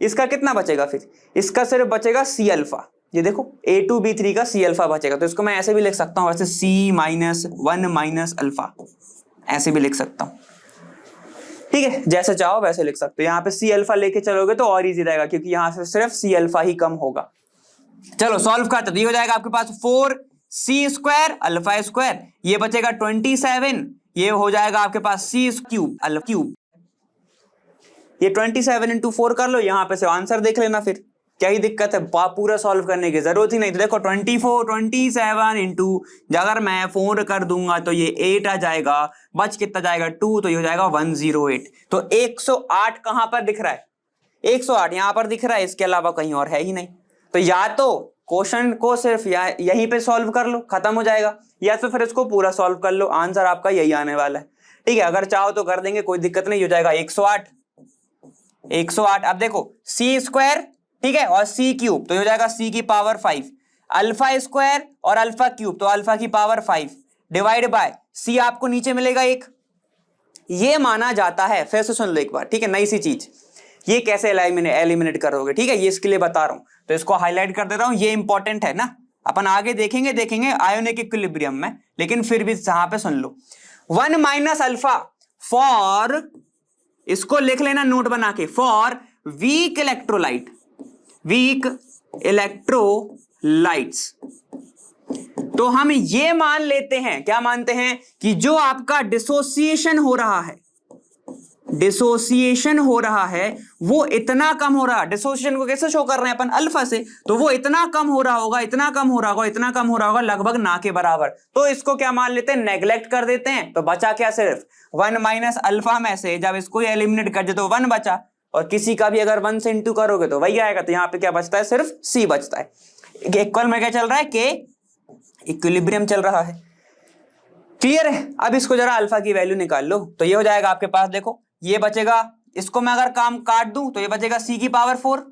Speaker 1: इसका कितना बचेगा, फिर इसका सिर्फ बचेगा सी अल्फा, ये देखो A2B3 का सी अल्फा बचेगा, तो इसको मैं ऐसे भी लिख सकता हूं वैसे C-1 माइनस अल्फा, ऐसे भी लिख सकता हूं, ठीक है, जैसे चाहो वैसे लिख सकते हो। यहाँ पे सी अल्फा लेके चलोगे तो और इजी रहेगा, क्योंकि यहाँ से सिर्फ सी अल्फा ही कम होगा। चलो सॉल्व करते, तो ये हो जाएगा आपके पास 4c² अल्फा स्क्वायर, ये बचेगा 27, ये हो जाएगा आपके पास c क्यूब अल्फा क्यूब, ये 27 इंटू 4 कर लो, यहाँ पे से आंसर देख लेना, फिर क्या ही दिक्कत है, पूरा सॉल्व करने की जरूरत ही नहीं। तो देखो 27 इंटू, अगर मैं 4 कर दूंगा तो ये 8 आ जाएगा, बच कितना जाएगा 2, तो ये हो जाएगा 108। तो 108 कहां पर दिख रहा है, 108 यहां पर दिख रहा है, इसके अलावा कहीं और है ही नहीं। तो या तो क्वेश्चन को सिर्फ यहीं पे सॉल्व कर लो, खत्म हो जाएगा, या तो फिर इसको पूरा सॉल्व कर लो, आंसर आपका यही आने वाला है। ठीक है, अगर चाहो तो कर देंगे, कोई दिक्कत नहीं, हो जाएगा 108। अब देखो c², ठीक है, और c क्यूब, तो हो जाएगा c की पावर 5, अल्फा स्क्वायर और अल्फा क्यूब, तो अल्फा की पावर 5 डिवाइड बाय c, आपको नीचे मिलेगा 1। ये माना जाता है, फिर से सुन लो एक बार, ठीक है, नई सी चीज, ये कैसे एलिमिनेट करोगे, ठीक है, ये इसके लिए बता रहा हूं, तो इसको हाईलाइट कर दे रहा हूं, ये इंपॉर्टेंट है ना, अपन आगे देखेंगे आयोनिक इक्विलिब्रियम में, लेकिन फिर भी यहां पे सुन लो, 1 माइनस अल्फा फॉर, इसको लिख लेना नोट बना के, फॉर वीक इलेक्ट्रोलाइट्स। तो हम ये मान लेते हैं, क्या मानते हैं, कि जो आपका डिसोसिएशन हो रहा है वो इतना कम हो रहा है, डिसोसिएशन को कैसे शो कर रहे हैं अपन, अल्फा से, तो वो इतना कम हो रहा होगा लगभग ना के बराबर, तो इसको क्या मान लेते हैं, नेग्लेक्ट कर देते हैं। तो बचा क्या, सिर्फ 1 माइनस अल्फा में से जब इसको एलिमिनेट कर दे तो 1 बचा, और किसी का भी अगर 1 से इंटू करोगे तो वही आएगा, तो यहाँ पे क्या बचता है, सिर्फ सी बचता है। इक्वल में क्या चल रहा है, के इक्विलिब्रियम चल रहा है, क्लियर है। अब इसको जरा अल्फा की वैल्यू निकाल लो, तो ये हो जाएगा आपके पास, देखो ये बचेगा, इसको मैं अगर काम काट दूं तो ये बचेगा c की पावर 4,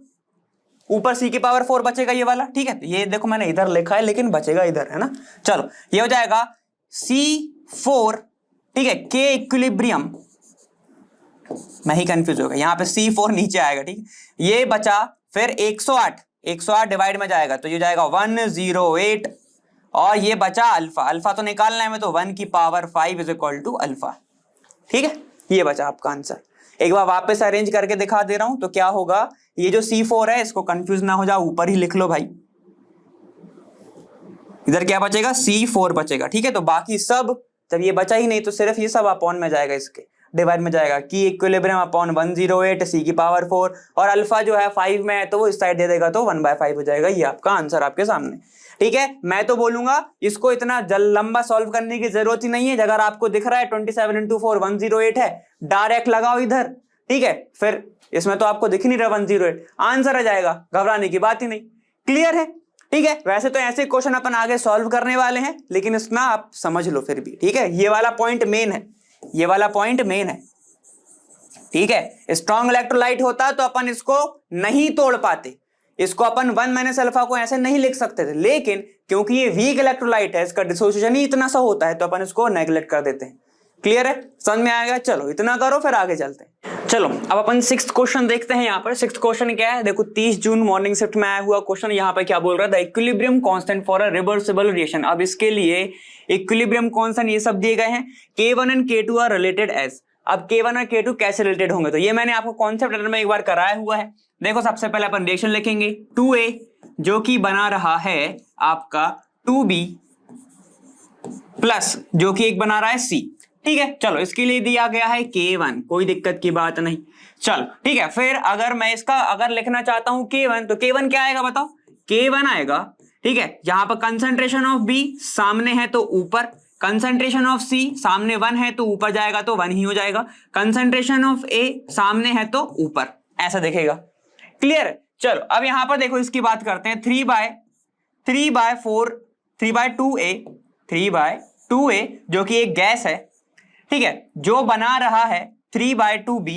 Speaker 1: ऊपर c की पावर 4 बचेगा ये वाला, ठीक है, तो ये देखो मैंने इधर लिखा है लेकिन बचेगा इधर, है ना। चलो ये हो जाएगा C4, ठीक है, के इक्विलिब्रियम, मैं ही कंफ्यूज हो गया, यहाँ पे C4 नीचे आएगा, ठीक है, ये बचा, फिर 108 डिवाइड में जाएगा, तो ये जाएगा 108, और ये बचा अल्फा तो निकालना है मैं, तो 1 की power 5 is equal to alpha, ठीक है, ये बचा आपका आंसर। एक बार वापस अरेंज करके दिखा दे रहा हूं, तो क्या होगा, ये जो C4 है इसको कंफ्यूज ना हो जाओ, ऊपर ही लिख लो भाई, इधर क्या बचेगा, C4 बचेगा, ठीक है, तो बाकी सब, जब ये बचा ही नहीं तो सिर्फ ये सब अपॉन में जाएगा, इसके डिवाइड में जाएगा, की इक्विलिब्रियम अपॉन 108, c की पावर 4, और अल्फा जो है 5 में है तो वो इस साइड दे देगा, तो 1/5 हो जाएगा, ये आपका आंसर आपके सामने, ठीक है। मैं तो बोलूंगा इसको इतना लंबा सॉल्व करने की जरूरत ही नहीं है, अगर आपको दिख रहा है 27 इंटू 4 108 है, डायरेक्ट लगाओ इधर, ठीक है, फिर इसमें तो आपको दिख नहीं रहा 108, आंसर आ जाएगा, घबराने की बात ही नहीं, क्लियर है, ठीक है। वैसे तो ऐसे क्वेश्चन अपन आगे सॉल्व करने वाले हैं, लेकिन इतना आप समझ लो फिर भी, ठीक है, ये वाला पॉइंट मेन है, ठीक है। स्ट्रॉन्ग इलेक्ट्रोलाइट होता तो अपन इसको नहीं तोड़ पाते, इसको अपन 1 माइनस अल्फा को ऐसे नहीं लिख सकते थे, लेकिन क्योंकि ये वीक इलेक्ट्रोलाइट है, इसका डिसोसिएशन ही इतना सा होता है, तो अपन इसको नेग्लेक्ट कर देते हैं, क्लियर है, समझ में आएगा। चलो इतना करो, फिर आगे चलते हैं। चलो अब अपन 6th क्वेश्चन देखते हैं। यहाँ पर 6th क्वेश्चन क्या है, देखो 30 जून मॉर्निंग शिफ्ट में आया हुआ क्वेश्चन, यहाँ पे क्या बोल रहा है, the equilibrium constant for a reversible reaction. अब इसके लिए इक्विलिब्रियम कांस्टेंट ये सब दिए गए हैं, K1 and K2 are related as. अब K1 और K2 कैसे रिलेटेड होंगे, तो ये मैंने आपको कॉन्सेप्ट में एक बार कराया हुआ है। देखो सबसे पहले अपन रिएक्शन लिखेंगे, 2A जो कि बना रहा है आपका 2B प्लस जो कि एक बना रहा है C, ठीक है। चलो इसके लिए दिया गया है K1, कोई दिक्कत की बात नहीं, चलो ठीक है। फिर अगर मैं इसका अगर लिखना चाहता हूं K1, तो K1 क्या आएगा बताओ, K1 आएगा, ठीक है, यहां पर कंसंट्रेशन ऑफ B सामने है तो ऊपर, कंसंट्रेशन ऑफ C सामने 1 है तो ऊपर जाएगा तो 1 ही हो जाएगा, कंसंट्रेशन ऑफ A सामने है तो ऊपर, ऐसा दिखेगा, क्लियर। चलो अब यहां पर देखो इसकी बात करते हैं, 3/2A जो कि एक गैस है, ठीक है, जो बना रहा है 3/2B,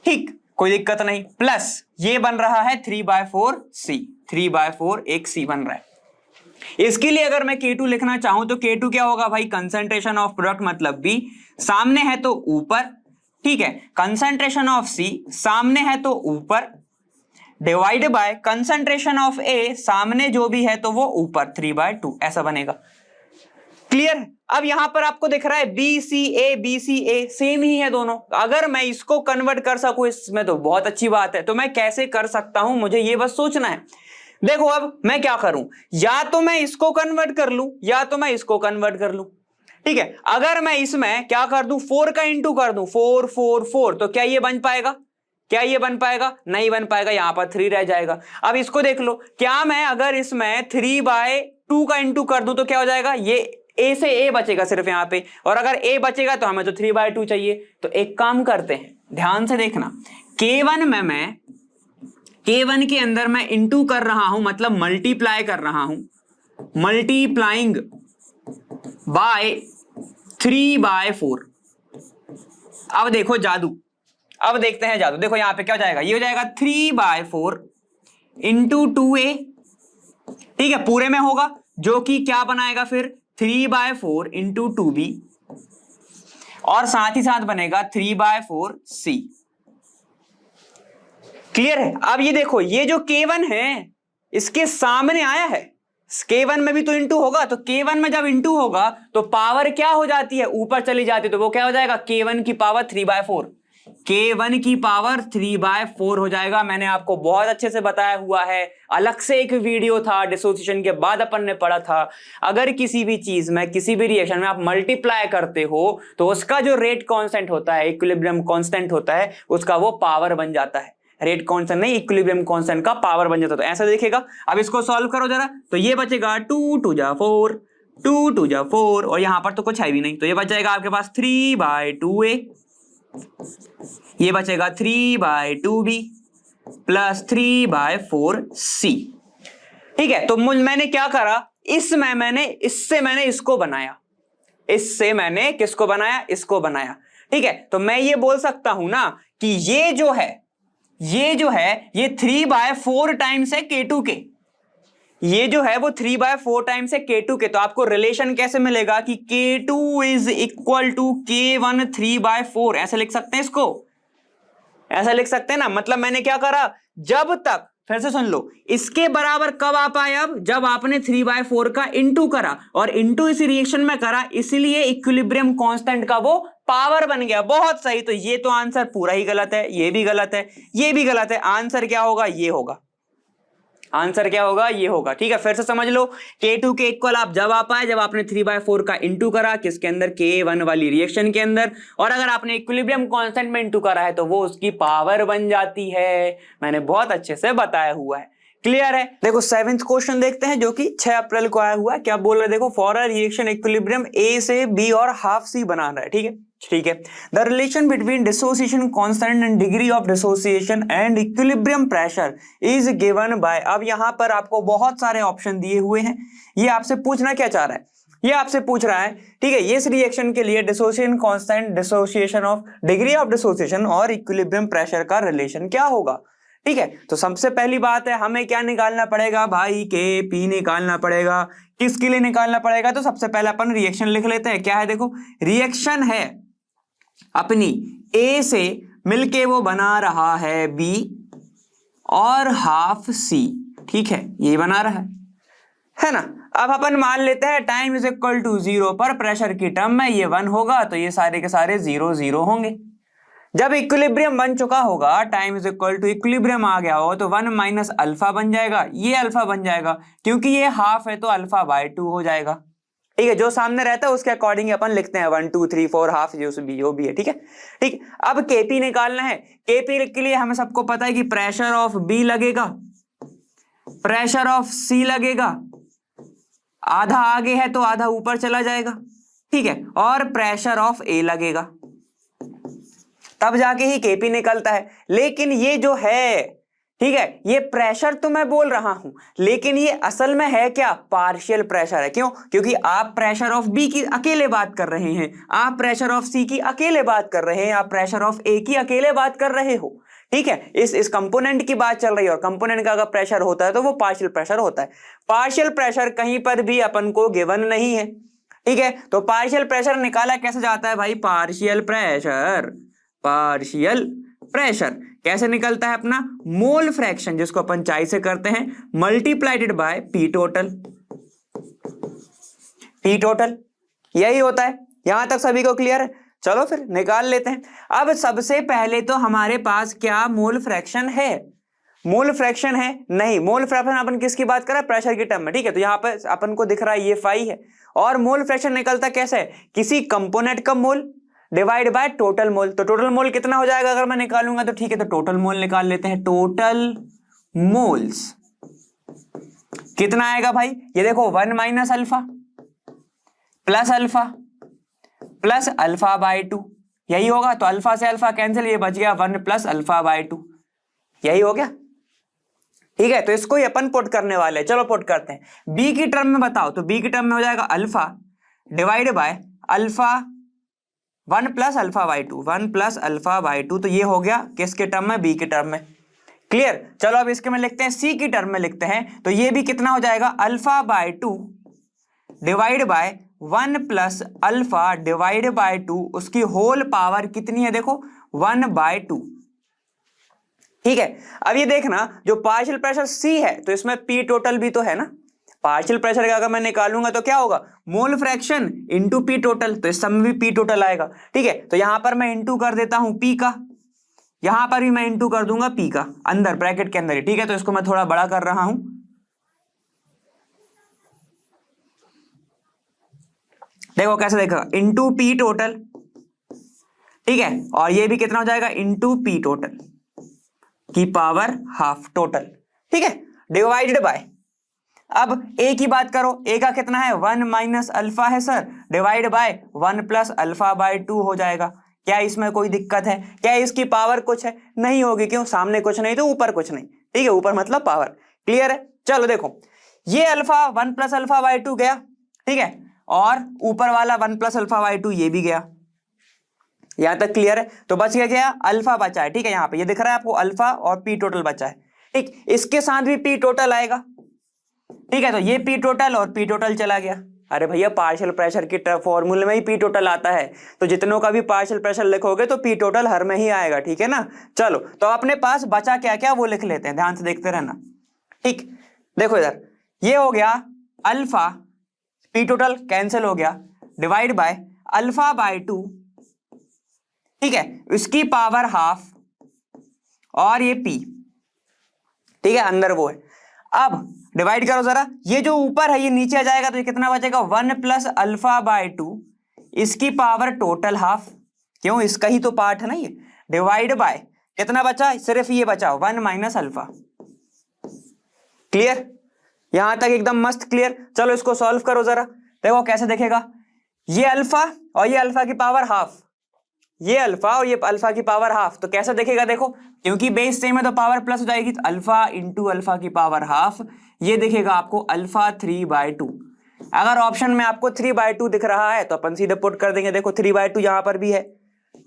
Speaker 1: ठीक। कोई दिक्कत नहीं, प्लस ये बन रहा है 3/4 C, 3/4 एक C बन रहा है। इसके लिए अगर मैं K2 लिखना चाहूं तो K2 क्या होगा भाई, कंसंट्रेशन ऑफ प्रोडक्ट मतलब B, सामने है तो ऊपर, ठीक है, कंसंट्रेशन ऑफ C सामने है तो ऊपर, divide by concentration of A, सामने जो भी है तो वो ऊपर, 3/2 ऐसा बनेगा। क्लियर है? अब यहां पर आपको दिख रहा है BCA सेम ही है दोनों। अगर मैं इसको कन्वर्ट कर सकूं इसमें तो बहुत अच्छी बात है। तो मैं कैसे कर सकता हूं, मुझे ये बस सोचना है। देखो अब मैं क्या करूं, या तो मैं इसको कन्वर्ट कर लूं या तो मैं इसको कन्वर्ट कर लूं, ठीक है। अगर मैं इसमें क्या कर दूं, 4 का इंटू कर दूं, 4 4 4, तो क्या ये बन पाएगा, क्या ये बन पाएगा, नहीं बन पाएगा, यहां पर 3 रह जाएगा। अब इसको देख लो, क्या मैं अगर इसमें 3/2 का इंटू कर दूं तो क्या हो जाएगा, ये A से A बचेगा सिर्फ यहां पे, और अगर A बचेगा तो हमें तो 3/2 चाहिए। तो एक काम करते हैं, ध्यान से देखना, K1 में मैं K1 के अंदर मैं इंटू कर रहा हूं, मतलब मल्टीप्लाई कर रहा हूं, मल्टीप्लाइंग बाय 3/4। अब देखो जादू, अब देखते हैं जादू। देखो यहां पे क्या हो जाएगा, ये हो जाएगा 3/4 इंटू 2A, ठीक है, पूरे में होगा, जो कि क्या बनाएगा फिर 3/4 इंटू 2B, और साथ ही साथ बनेगा 3/4 C। क्लियर है? अब ये देखो, ये जो K1 है इसके सामने आया है, K1 में भी तो इंटू होगा, तो K1 में जब इंटू होगा तो पावर क्या हो जाती है, ऊपर चली जाती है, तो वो क्या हो जाएगा, K1 की पावर 3/4, K1 की पावर 3/4 हो जाएगा। मैंने आपको बहुत अच्छे से बताया हुआ है, अलग से एक वीडियो था, डिसोसिएशन के बाद अपन ने पढ़ा था। अगर किसी भी चीज में, किसी भी रिएक्शन में आप मल्टीप्लाई करते हो तो उसका जो रेट कांस्टेंट होता है, इक्विलिब्रियम कांस्टेंट होता है, उसका वो पावर बन जाता है। रेट कांस्टेंट नहीं, इक्विलिब्रियम कांस्टेंट का पावर बन जाता है। तो ऐसा देखिएगा। अब इसको सॉल्व करो जरा, तो ये बचेगा 2 2 जा 4, 2 2 जा 4, और यहां पर तो कुछ है भी नहीं, तो ये बच जाएगा आपके पास 3/2A, ये बचेगा 3/2B प्लस 3/4C। ठीक है, तो मैंने क्या करा, इससे मैंने इसको बनाया, इससे मैंने किसको बनाया, इसको बनाया। ठीक है, तो मैं ये बोल सकता हूं ना कि ये जो है ये 3/4 टाइम्स है K2 के, ये जो है वो 3/4 टाइम्स है K2 के। तो आपको रिलेशन कैसे मिलेगा कि K2 is equal to K1 3/4, ऐसे लिख सकते हैं इसको, ऐसा लिख सकते हैं ना। मतलब मैंने क्या करा, जब तक, फिर से सुन लो, इसके बराबर कब आ पाए, अब जब आपने 3/4 का इंटू करा, और इंटू इस रिएक्शन में करा, इसलिए इक्विलिब्रियम कांस्टेंट का वो पावर बन गया। बहुत सही। तो ये तो आंसर पूरा ही गलत है, ये भी गलत है, ये भी गलत है। आंसर क्या होगा, ये होगा, आंसर क्या होगा, ये होगा। ठीक है, फिर से समझ लो, K2 के इक्वल आप जब आ पाए जब आपने 3/4 का इंटू करा, किसके अंदर, K1 वाली रिएक्शन के अंदर, और अगर आपने इक्विलिब्रियम कांस्टेंट में इंटू करा है तो वो उसकी पावर बन जाती है। मैंने बहुत अच्छे से बताया हुआ है। क्लियर है? देखो 7th क्वेश्चन देखते हैं, जो कि 6 अप्रैल को आया हुआ है। क्या बोल रहे हैं, देखो, for a reaction equilibrium A से B और हाफ C बना रहा है। ठीक है, ठीक है, the relation between dissociation constant and degree of dissociation and equilibrium pressure is given by. अब यहां पर आपको बहुत सारे ऑप्शन दिए हुए हैं। ये आपसे पूछना क्या चाह रहा है, ये आपसे पूछ रहा है, ठीक है, ये इस रिएक्शन के लिए dissociation constant, dissociation of, degree of dissociation और इक्विलिब्रियम प्रेशर का रिलेशन क्या होगा। ठीक है, तो सबसे पहली बात है, हमें क्या निकालना पड़ेगा भाई, Kp निकालना पड़ेगा। किसके लिए निकालना पड़ेगा, तो सबसे पहले अपन रिएक्शन लिख लेते हैं। क्या है, देखो, रिएक्शन है अपनी A से मिलके वो बना रहा है B और हाफ C। ठीक है, ये बना रहा है ना। अब अपन मान लेते हैं टाइम इज इक्वल टू 0 पर प्रेशर की टर्म में ये 1 होगा, तो ये सारे के सारे 0 0 होंगे। जब इक्विलिब्रियम बन चुका होगा, time is equal to equilibrium आ गया हो, तो 1 माइनस अल्फा बन जाएगा, ये अल्फा बन जाएगा, क्योंकि ये हाफ है तो अल्फा/2 हो जाएगा। ठीक है, जो सामने रहता है उसके अकॉर्डिंग अपन लिखते हैं 1 2 3 4 हाफ, जो भी है। ठीक है, ठीक। अब Kp निकालना है। Kp के लिए हमें सबको पता है कि प्रेशर ऑफ B लगेगा, प्रेशर ऑफ C लगेगा, आधा आगे है तो आधा ऊपर चला जाएगा। ठीक है, और प्रेशर ऑफ A लगेगा, तब जाके ही Kp निकलता है। लेकिन ये जो है, ठीक है, ये प्रेशर तो मैं बोल रहा हूं, लेकिन ये असल में है क्या, पार्शियल प्रेशर है। क्यों? क्योंकि आप प्रेशर ऑफ B की अकेले बात कर रहे हैं, आप प्रेशर ऑफ C की अकेले बात कर रहे हैं, आप प्रेशर ऑफ A की अकेले बात कर रहे हो। ठीक है, इस कंपोनेंट की बात चल रही है, और कंपोनेंट का अगर प्रेशर होता है तो वो पार्शियल प्रेशर होता है। पार्शियल प्रेशर कहीं पर भी अपन को गिवन नहीं है, ठीक है। तो पार्शियल प्रेशर निकाला कैसे जाता है भाई? पार्शियल प्रेशर कैसे निकलता है अपना? मोल फ्रैक्शन, जिसको अपन चाई से करते हैं, मल्टीप्लाइडेड बाय पी टोटल, यही होता है। यहां तक सभी को क्लियर है? चलो फिर निकाल लेते हैं। अब सबसे पहले तो हमारे पास क्या मोल फ्रैक्शन है? मोल फ्रैक्शन है नहीं, मोल फ्रैक्शन अपन किसकी बात कर रहे हैं? प्रेशर की टर्म में, ठीक है। तो यहाँ पे अपन को दिख रहा है ये फाई है, और मोल फ्रैक्शन निकलता कैसे है? किसी कंपोनेंट का मोल डिवाइड बाय टोटल मोल। तो टोटल मोल कितना हो जाएगा अगर मैं निकालूंगा? तो ठीक है, तो टोटल मोल निकाल लेते हैं। टोटल मोल्स कितना आएगा भाई? ये देखो 1 minus alpha plus alpha plus alpha by 2, यही होगा। तो अल्फा से अल्फा कैंसिल, ये बच गया 1 प्लस अल्फा बाय 2, यही हो गया, ठीक है। तो इसको ही अपन पुट करने वाले हैं। चलो पुट करते हैं। बी की टर्म में बताओ, तो बी की टर्म में हो जाएगा alpha divide by alpha 1 plus alpha by 2, 1 plus alpha by 2। तो ये हो गया किसके टर्म में? बी की टर्म में। क्लियर? चलो अब इसके में लिखते हैं, सी की टर्म में लिखते हैं। तो ये भी कितना हो जाएगा? Alpha by 2 divide by 1 plus alpha divide by 2, उसकी होल पावर कितनी है? देखो 1 बाय 2, ठीक है। अब ये देखना, जो पार्शियल प्रेशर सी है तो इसमें पी टोटल भी तो है ना। पार्शियल प्रेशर का अगर मैं निकालूंगा तो क्या होगा? Mole fraction into P total, तो इस सब में भी पी टोटल आएगा, ठीक है। तो यहां पर मैं इंटू कर देता हूं पी का, यहां पर भी मैं इंटू कर दूंगा पी का, अंदर ब्रैकेट के अंदर ही, ठीक है। तो इसको मैं थोड़ा बड़ा कर रहा हूं, देखो कैसे देखेगा, इंटू पी टोटल, ठीक है। और ये भी कितना हो जाएगा? इंटू पी टोटल की पावर हाफ टोटल, ठीक है, डिवाइडेड बाय, अब ए की बात करो, ए का कितना है? 1 माइनस अल्फा है sir, divide by 1 plus alpha by 2 हो जाएगा। क्या इसमें कोई दिक्कत है? क्या इसकी पावर कुछ है? नहीं होगी, क्यों? सामने कुछ नहीं तो ऊपर कुछ नहीं, ठीक है। ऊपर मतलब पावर, क्लियर है? चलो देखो, ये अल्फा 1 प्लस अल्फा बाय 2 गया, ठीक है, और ऊपर वाला 1 प्लस अल्फा बाय 2 ये भी गया। यहां तक क्लियर है? तो बच गया क्या? अल्फा बचा है, ठीक है। यहाँ पे ये दिख रहा है आपको, अल्फा और पी टोटल बचा है, ठीक। इसके साथ भी पी टोटल आएगा, ठीक है। तो ये पी टोटल और पी टोटल चला गया। अरे भैया, पार्शियल प्रेशर की फॉर्मूले में ही पी टोटल आता है, तो जितनों का भी पार्शियल प्रेशर लिखोगे तो पी टोटल हर में ही आएगा, ठीक है ना। चलो, तो अपने पास बचा क्या क्या वो लिख लेते हैं, ध्यान से देखते रहना, ठीक। देखो इधर, ये हो गया अल्फा, पी टोटल कैंसिल हो गया, डिवाइड बाय अल्फा बाय 2, ठीक है, इसकी पावर हाफ, और ये पी, ठीक है, अंदर वो है। अब डिवाइड करो जरा, ये जो ऊपर है ये नीचे आ जाएगा, तो ये कितना बचेगा? 1 प्लस अल्फा बाय 2, इसकी पावर टोटल हाफ, क्यों? इसका ही तो पार्ट है ना ये, डिवाइड बाय कितना बचा? सिर्फ ये बचा 1 माइनस अल्फा। क्लियर? यहां तक एकदम मस्त क्लियर। चलो इसको सॉल्व करो जरा, देखो कैसे देखेगा। ये अल्फा और ये अल्फा की पावर हाफ, ये अल्फा और ये अल्फा की पावर हाफ, तो कैसा देखेगा? देखो, क्योंकि बेस सेम है तो पावर प्लस हो जाएगी, तो अल्फा इंटू अल्फा की पावर हाफ, ये दिखेगा आपको अल्फा 3/2। अगर ऑप्शन में आपको 3/2 दिख रहा है तो अपन सीधे पुट कर देंगे। देखो 3/2 यहां पर भी है,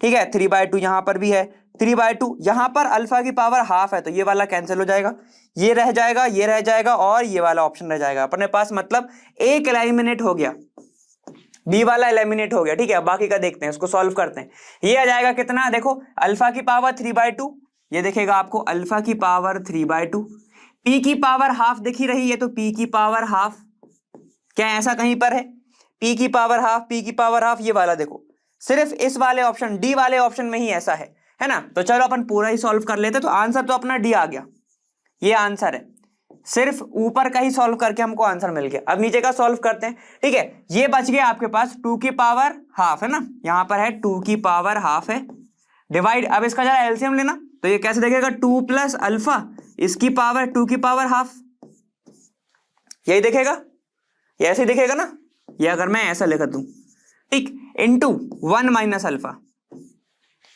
Speaker 1: ठीक है, 3/2 यहां पर भी है, 3/2 यहां पर अल्फा की पावर हाफ है, तो ये वाला कैंसिल हो जाएगा, ये रह जाएगा, ये रह जाएगा, और ये वाला ऑप्शन रह जाएगा अपने पास। मतलब एक एलिमिनेट हो गया, बी वाला एलिमिनेट हो गया, ठीक है। अब बाकी का देखते हैं, उसको सॉल्व करते हैं। ये आ जाएगा कितना? देखो, अल्फा की पावर 3/2, ये दिखेगा आपको अल्फा की पावर 3/2, पी की पावर हाफ दिख ही रही है, तो पी की पावर हाफ, क्या ऐसा कहीं पर है? पी की पावर हाफ, पी की पावर हाफ, ये वाला देखो, सिर्फ इस वाले ऑप्शन, डी वाले ऑप्शन में ही ऐसा है ना। तो चलो अपन पूरा ही सॉल्व कर लेते, तो आंसर तो अपना डी आ गया, ये आंसर है। सिर्फ ऊपर का ही सॉल्व करके हमको आंसर मिल गया। अब नीचे का सॉल्व करते हैं, ठीक है। ये बच गया आपके पास 2 की पावर हाफ, है ना, यहां पर है 2 की पावर हाफ है, डिवाइड, अब इसका जरा एलसीएम लेना, तो ये कैसे देखेगा? 2 प्लस अल्फा, इसकी पावर 2 की पावर हाफ, यही देखेगा, ये ऐसे दिखेगा ना। ये अगर मैं ऐसा लिख दूं, ठीक, इंटू 1 माइनस अल्फा,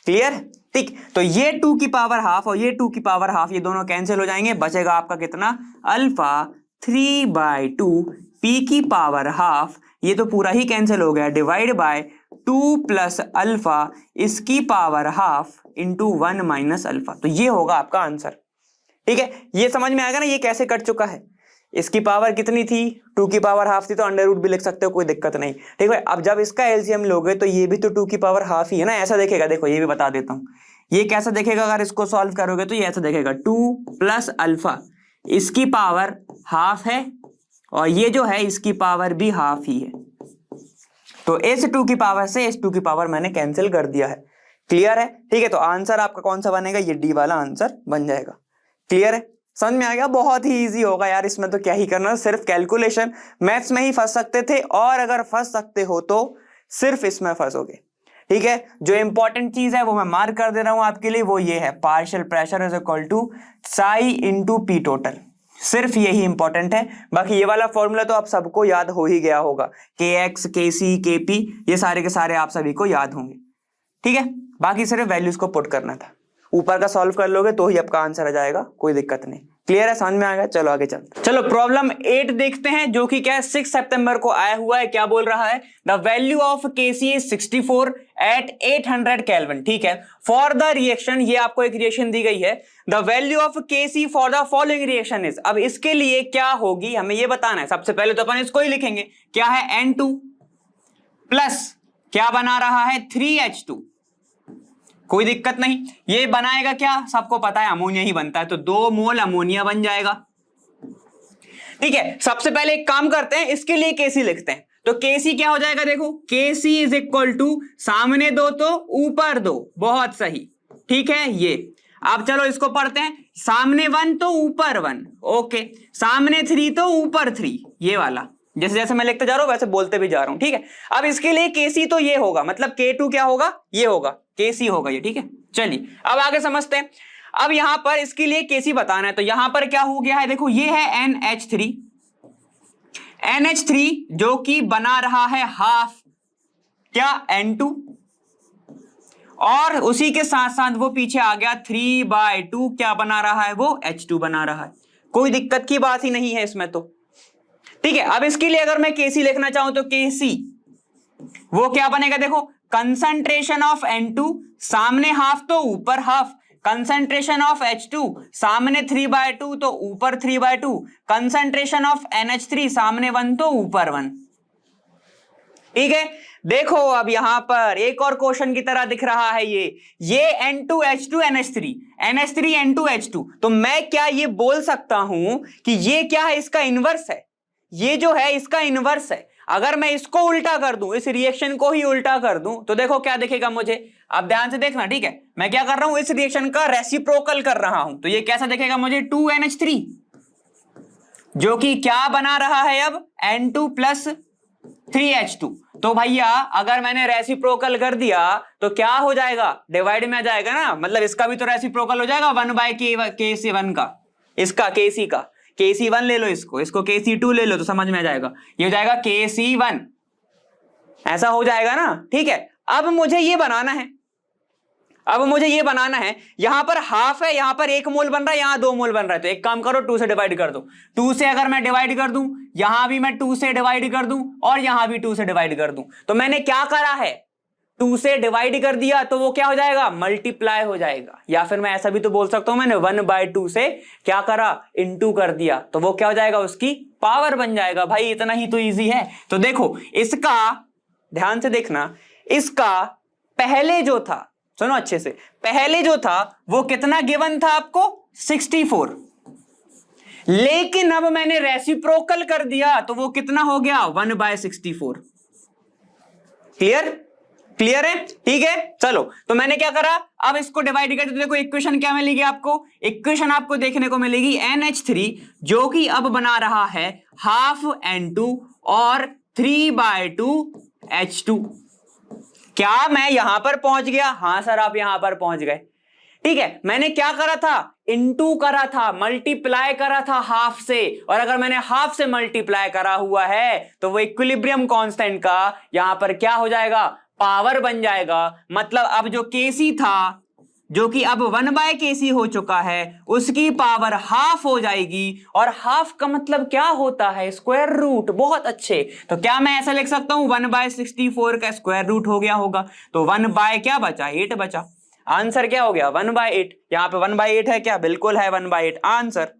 Speaker 1: क्लियर, ठीक। तो ये 2 की पावर हाफ और ये 2 की पावर हाफ, ये दोनों कैंसिल हो जाएंगे, बचेगा आपका कितना? अल्फा 3/2 पी की पावर हाफ, ये तो पूरा ही कैंसिल हो गया, डिवाइड बाय 2 प्लस अल्फा इसकी power half into 1 minus alpha. तो ये होगा आपका आंसर। ठीक है, ये समझ में आएगा ना ये कैसे कट चुका है। इसकी पावर कितनी थी, 2 की पावर हाफ थी, तो अंडर रूट भी लिख सकते हो, कोई दिक्कत नहीं। ठीक है, अब जब इसका एलसीएम लोगे तो ये भी तो 2 की पावर हाफ ही है ना, ऐसा देखेगा। देखो ये भी बता देता हूं, ये कैसा देखेगा अगर इसको सॉल्व करोगे तो ये ऐसा देखेगा, 2 प्लस अल्फा इसकी पावर हाफ है और ये जो है इसकी पावर भी हाफ ही है। तो इस 2 की पावर से इस 2 की पावर मैंने कैंसिल कर दिया है। क्लियर है? ठीक है, तो आंसर आपका कौन सा बनेगा, ये डी वाला आंसर बन जाएगा। क्लियर है, समझ में आ गया? बहुत ही इजी होगा यार, इसमें तो क्या ही करना, सिर्फ कैलकुलेशन। मैथ्स में ही फंस सकते थे और अगर फंस सकते हो तो सिर्फ इसमें फंसोगे। ठीक है, जो इंपॉर्टेंट चीज है वो मैं मार्क कर दे रहा हूं आपके लिए, वो ये है partial pressure is equal to psi into P total. सिर्फ यही इंपॉर्टेंट है, बाकी ये वाला फॉर्मूला तो आप सबको याद हो ही गया होगा, के एक्स के सी के पी ये सारे के सारे आप सभी को याद होंगे। ठीक है, बाकी सिर्फ वैल्यूज को पुट करना था, ऊपर का सॉल्व कर लोगे तो ही आपका आंसर आ जाएगा, कोई दिक्कत नहीं। क्लियर है, समझ में आ गया? चलो आगे चलते। चलो प्रॉब्लम 8 देखते हैं, जो कि क्या है 6 सितंबर को आया हुआ है। क्या बोल रहा है, the value of Kc is 64 at 800 kelvin. ठीक है, फॉर द रिएक्शन, ये आपको एक रिएक्शन दी गई है, the value of Kc for the following reaction is. अब इसके लिए क्या होगी हमें ये बताना है। सबसे पहले तो अपन इसको ही लिखेंगे, क्या है N2 प्लस क्या बना रहा है 3H2। कोई दिक्कत नहीं, ये बनाएगा क्या, सबको पता है अमोनिया ही बनता है, तो 2 मोल अमोनिया बन जाएगा। ठीक है, सबसे पहले एक काम करते हैं, इसके लिए केसी लिखते हैं। तो केसी क्या हो जाएगा, देखो केसी इज इक्वल टू सामने 2 तो ऊपर 2, बहुत सही। ठीक है, ये अब चलो इसको पढ़ते हैं, सामने 1 तो ऊपर 1, ओके, सामने 3 तो ऊपर 3, ये वाला जैसे जैसे मैं लिखते जा रहा हूं वैसे बोलते भी जा रहा हूं। ठीक है, अब इसके लिए केसी तो ये होगा, मतलब K2 क्या होगा, ये होगा, केसी होगा ये। ठीक है, चलिए अब आगे समझते हैं। अब यहां पर इसके लिए केसी बताना है, तो यहां पर क्या हो गया है, देखो ये है NH3 जो कि बना रहा है हाफ क्या N2, और उसी के साथ साथ वो पीछे आ गया 3/2 क्या बना रहा है, वो H2 बना रहा है। कोई दिक्कत की बात ही नहीं है इसमें तो। ठीक है, अब इसके लिए अगर मैं केसी लिखना चाहूं तो केसी वो क्या बनेगा, देखो कंसंट्रेशन ऑफ N2 सामने हाफ तो ऊपर हाफ, कंसंट्रेशन ऑफ H2 सामने 3/2 तो ऊपर 3/2, कंसंट्रेशन ऑफ NH3 सामने 1 तो ऊपर 1। ठीक है, देखो अब यहां पर एक और क्वेश्चन की तरह दिख रहा है ये N2H2 NH3 N2H2, तो मैं क्या ये बोल सकता हूं कि ये क्या है, इसका इनवर्स है, ये जो है इसका इनवर्स है। अगर मैं इसको उल्टा कर दूं, इस रिएक्शन को ही उल्टा कर दूं, तो देखो क्या दिखेगा मुझे, आप ध्यान से देखना। ठीक है, मैं क्या कर रहा हूं, इस रिएक्शन का रेसिप्रोकल कर रहा हूं, तो ये कैसा दिखेगा मुझे, 2NH3 जो कि क्या बना रहा है अब N2 प्लस 3H2। तो भैया अगर मैंने रेसिप्रोकल कर दिया तो क्या हो जाएगा, डिवाइड में आ जाएगा ना, मतलब इसका भी तो रेसिप्रोकल हो जाएगा 1/K1 का, इसका KC का KC1 ले लो, इसको KC2 ले लो, तो समझ में आ जाएगा, ये हो जाएगा KC1, ऐसा हो जाएगा ना। ठीक है, अब मुझे ये बनाना है, यहां पर हाफ है, यहां पर 1 मोल बन रहा है, यहां 2 मोल बन रहा है, तो एक काम करो 2 से डिवाइड कर दो। 2 से अगर मैं डिवाइड कर दूं, यहां भी मैं 2 से डिवाइड कर दूं और यहां भी 2 से डिवाइड कर दूं, तो मैंने क्या करा है, 2 से डिवाइड कर दिया, तो वो क्या हो जाएगा, मल्टीप्लाई हो जाएगा। या फिर मैं ऐसा भी तो बोल सकता हूं, मैंने 1/2 से क्या करा, इनटू कर दिया, तो वो क्या हो जाएगा, उसकी पावर बन जाएगा। भाई इतना ही तो इजी है। तो देखो इसका ध्यान से देखना, इसका पहले जो था, सुनो अच्छे से, पहले जो था वो कितना गिवन था आपको, 64, लेकिन अब मैंने रेसिप्रोकल कर दिया तो वो कितना हो गया, 1/64। क्लियर है? ठीक है, चलो तो मैंने क्या करा, अब इसको डिवाइड कर, देखो इक्वेशन क्या मिलेगी आपको, इक्वेशन आपको देखने को मिलेगी NH3 जो कि अब बना रहा है हाफ N2 और 3/2 H2। क्या मैं यहां पर पहुंच गया, हाँ सर आप यहां पर पहुंच गए। ठीक है, मैंने क्या करा था, इनटू करा था, मल्टीप्लाई करा था हाफ से, और अगर मैंने हाफ से मल्टीप्लाई करा हुआ है तो वो इक्विलिब्रियम कांस्टेंट का यहां पर क्या हो जाएगा, पावर बन जाएगा। मतलब अब जो केसी था जो कि अब 1/kc हो चुका है, उसकी पावर हाफ हो जाएगी। और हाफ का मतलब क्या होता है? Square root. बहुत अच्छे। तो क्या मैं ऐसा लिख सकता हूं 1/64 का स्क्वायर रूट हो गया होगा? तो 1 क्या बचा? 8 बचा। आंसर क्या हो गया? 1/8। यहां पे 1/8 है क्या? बिल्कुल है 1/8 आंसर।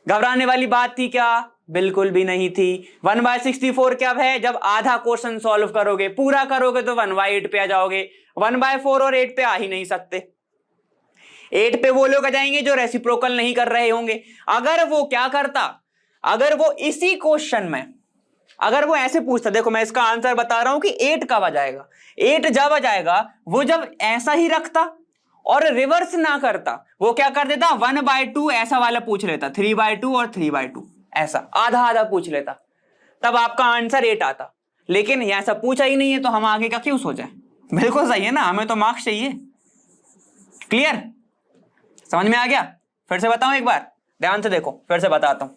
Speaker 1: घबराने वाली बात थी क्या? बिल्कुल भी नहीं थी। 1/64 क्या है? जब आधा क्वेश्चन सॉल्व करोगे, पूरा करोगे तो 1/8 पे आ जाओगे। 1/4 और 8 पे आ ही नहीं सकते। 8 पे वो लोग आ जाएंगे जो रेसिप्रोकल नहीं कर रहे होंगे। अगर वो क्या करता, अगर वो इसी क्वेश्चन में अगर वो ऐसे पूछता, देखो मैं इसका आंसर बता रहा हूं कि 8 कब आ जाएगा। 8 जब आ जाएगा, वो जब ऐसा ही रखता और रिवर्स ना करता, वो क्या कर देता 1/2 ऐसा वाला पूछ लेता, 3/2 और 3/2 ऐसा आधा आधा पूछ लेता, तब आपका आंसर 8 आता। लेकिन ऐसा पूछा ही नहीं है, तो हम आगे का क्यों सोचें? बिल्कुल सही है ना, हमें तो मार्क्स चाहिए। क्लियर? समझ में आ गया? फिर से बताऊं एक बार, ध्यान से देखो, फिर से बताता हूं,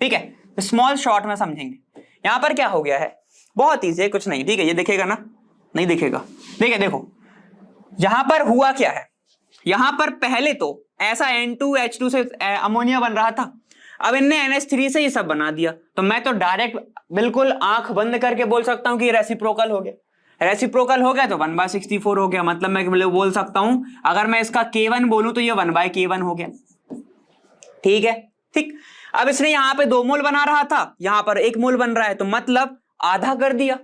Speaker 1: ठीक है? स्मॉल शॉर्ट में समझेंगे। यहां पर क्या हो गया है, बहुत ईजी है, कुछ नहीं, ठीक है? ये दिखेगा ना? नहीं दिखेगा, ठीक है? देखो यहां पर हुआ क्या है, यहां पर पहले तो ऐसा N2H2 से अमोनिया बन रहा था, अब इनने NH3 से ये सब बना दिया, तो मैं तो डायरेक्ट बिल्कुल आंख बंद करके बोल सकता हूं कि रेसिप्रोकल हो गया। रेसिप्रोकल हो गया तो 1/64 हो गया, मतलब मैं बोल सकता हूं, अगर मैं इसका K1 बोलूं तो ये 1/K1 हो गया। ठीक है, ठीक। अब इसने यहां पे 2 मोल बना रहा था, यहां पर 1 मोल बन रहा है, तो मतलब आधा कर दिया।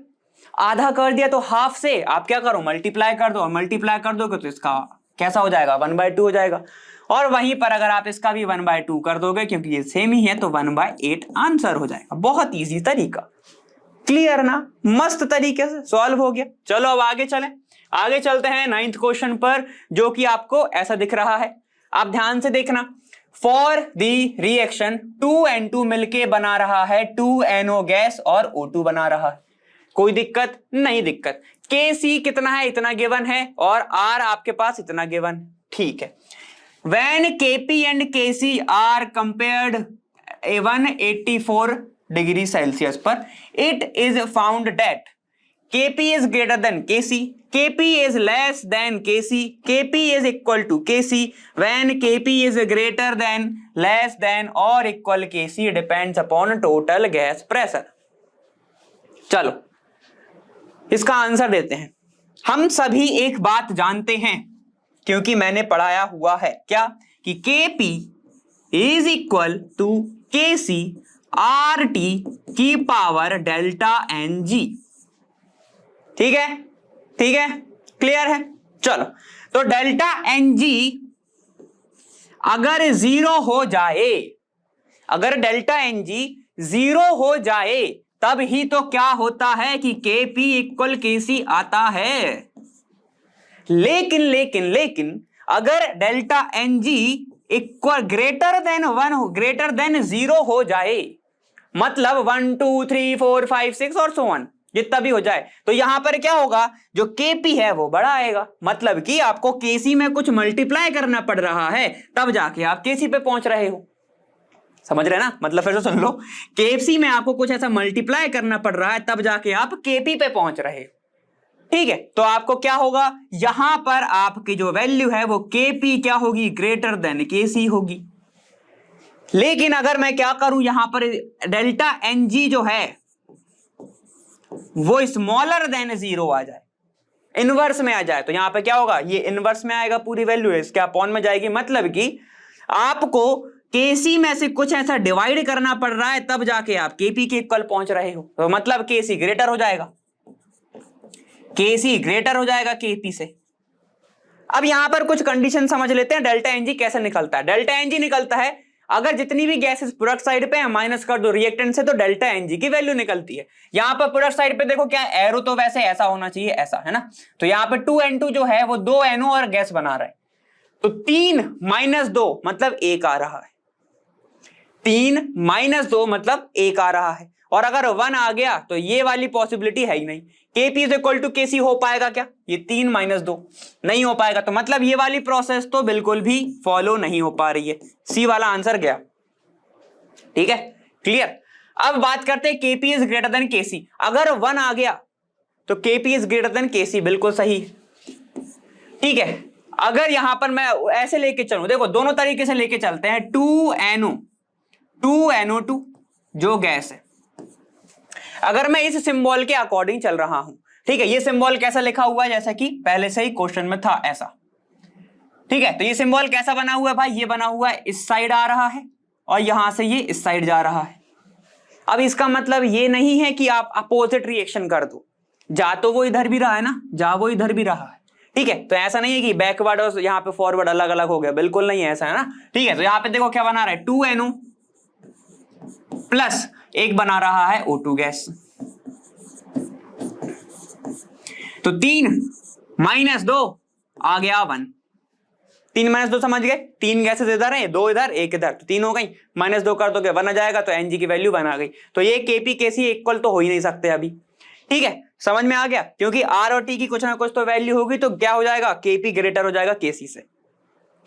Speaker 1: आधा कर दिया तो हाफ से आप क्या करो, मल्टीप्लाई कर दो, और मल्टीप्लाई कर दोगे तो इसका कैसा हो जाएगा, 1/2 हो जाएगा। और वहीं पर अगर आप इसका भी 1/2 कर दोगे, क्योंकि ये सेम ही है, तो 1/8 आंसर हो जाएगा। बहुत इजी तरीका, क्लियर ना? मस्त तरीके से सॉल्व हो गया। चलो अब आगे चलें, आगे चलते हैं 9th क्वेश्चन पर, जो कि आपको ऐसा दिख रहा है। आप ध्यान से देखना, फॉर दी रिएक्शन 2N2 मिलके बना रहा है 2NO गैस और O2 बना रहा है। कोई दिक्कत नहीं? दिक्कत। Kc कितना है? इतना गिवन है, और R आपके पास इतना गिवन, ठीक है। When Kp and Kc are compared 184 degree Celsius पर, it is found that Kp is greater than Kc, Kp is less than Kc, Kp is equal to Kc when Kp is greater than, less than or equal Kc depends upon total gas pressure। चलो इसका answer देते हैं। हम सभी एक बात जानते हैं, क्योंकि मैंने पढ़ाया हुआ है, क्या कि Kp is equal to Kc RT की पावर डेल्टा Ng। ठीक है, ठीक है, क्लियर है? चलो, तो डेल्टा Ng अगर 0 हो जाए, अगर डेल्टा Ng 0 हो जाए, तब ही तो क्या होता है कि Kp इक्वल Kc आता है। लेकिन लेकिन लेकिन अगर delta Ng equal greater than 1 हो, ग्रेटर देन 0 हो जाए, मतलब 1 2 3 4 5 6 और सो ऑन, जितना भी हो जाए, तो यहां पर क्या होगा, जो Kp है वो बड़ा आएगा। मतलब कि आपको Kc में कुछ मल्टीप्लाई करना पड़ रहा है, तब जाके आप Kc पे पहुंच रहे हो। समझ रहे ना? मतलब फिर से सुन लो, Kc में आपको कुछ ऐसा मल्टीप्लाई करना पड़ रहा है, तब जाके आप Kp पे पहुंच रहे हो। ठीक है, तो आपको क्या होगा, यहां पर आपकी जो वैल्यू है वो Kp क्या होगी, ग्रेटर देन Kc होगी। लेकिन अगर मैं क्या करूं, यहां पर डेल्टा Ng जो है वो स्मॉलर देन 0 आ जाए, इनवर्स में आ जाए, तो यहां पे क्या होगा, ये इनवर्स में आएगा, पूरी वैल्यू इसके अपॉन में जाएगी। मतलब कि आपको Kc में से कुछ ऐसा डिवाइड करना पड़ रहा है, तब जाके आप Kp के इक्वल पहुंच रहे हो, तो मतलब Kc ग्रेटर हो जाएगा, Kc ग्रेटर हो जाएगा Kp से। अब यहां पर कुछ कंडीशन समझ लेते हैं, डेल्टा Ng कैसे निकलता है। डेल्टा Ng निकलता है, अगर जितनी भी गैसेस प्रोडक्ट साइड पे है माइनस कर दो रिएक्टेंट से, तो डेल्टा Ng की वैल्यू निकलती है। यहां पर प्रोडक्ट साइड पे देखो क्या, एरो तो वैसे ऐसा होना चाहिए, ऐसा है ना, तो यहां पे 2N2 जो है वो 2 NO और गैस बना रहा है, तो 3 - 2 मतलब 1 आ रहा है, 3 - 2 मतलब 1 आ रहा है। और अगर 1 आ गया तो ये वाली पॉसिबिलिटी है ही नहीं। Kp is equal to Kc हो पाएगा क्या, ये 3 - 2 नहीं हो पाएगा, तो मतलब ये वाली प्रोसेस तो बिल्कुल भी फॉलो नहीं हो पा रही है। सी वाला आंसर गया। ठीक है, क्लियर? अब बात करते हैं Kp is greater then Kc। अगर 1 आ गया तो Kp is greater then Kc, बिल्कुल सही। ठीक है, अगर यहां पर मैं ऐसे लेके चलूं, देखो दोनों तरीके से लेके चलते हैं, 2NO2 जो गैस है, अगर मैं इस सिंबल के अकॉर्डिंग चल रहा हूं, ठीक है, ये सिंबल कैसा लिखा हुआ है, जैसा कि पहले से ही क्वेश्चन में था ऐसा, ठीक है। तो ये सिंबल कैसा बना हुआ है भाई, ये बना हुआ है इस साइड आ रहा है और यहां से ये इस साइड जा रहा है। अब इसका मतलब ये नहीं है कि आप अपोजिट रिएक्शन कर दो, जा तो वो इधर भी रहा है ना, जा वो इधर भी रहा है, ठीक है। तो ऐसा नहीं है कि बैकवर्ड और यहाँ पे फॉरवर्ड अलग अलग हो गया, बिल्कुल नहीं है ऐसा, है ना, ठीक है। तो यहाँ पे देखो क्या बना रहा है, 2NO प्लस एक बना रहा है O2 गैस, तो 3 - 2 आ गया 1, 3 - 2 समझ गए, 3 गैसेस इधर है, 2 इधर 1 इधर, तो 3 हो गई, -2 कर दोगे 1 आ जाएगा, तो Ng की वैल्यू 1 आ गई। तो ये Kp Kc इक्वल तो हो ही नहीं सकते अभी, ठीक है, समझ में आ गया, क्योंकि R और T की कुछ ना कुछ तो वैल्यू होगी, तो क्या हो जाएगा, Kp ग्रेटर हो जाएगा Kc से,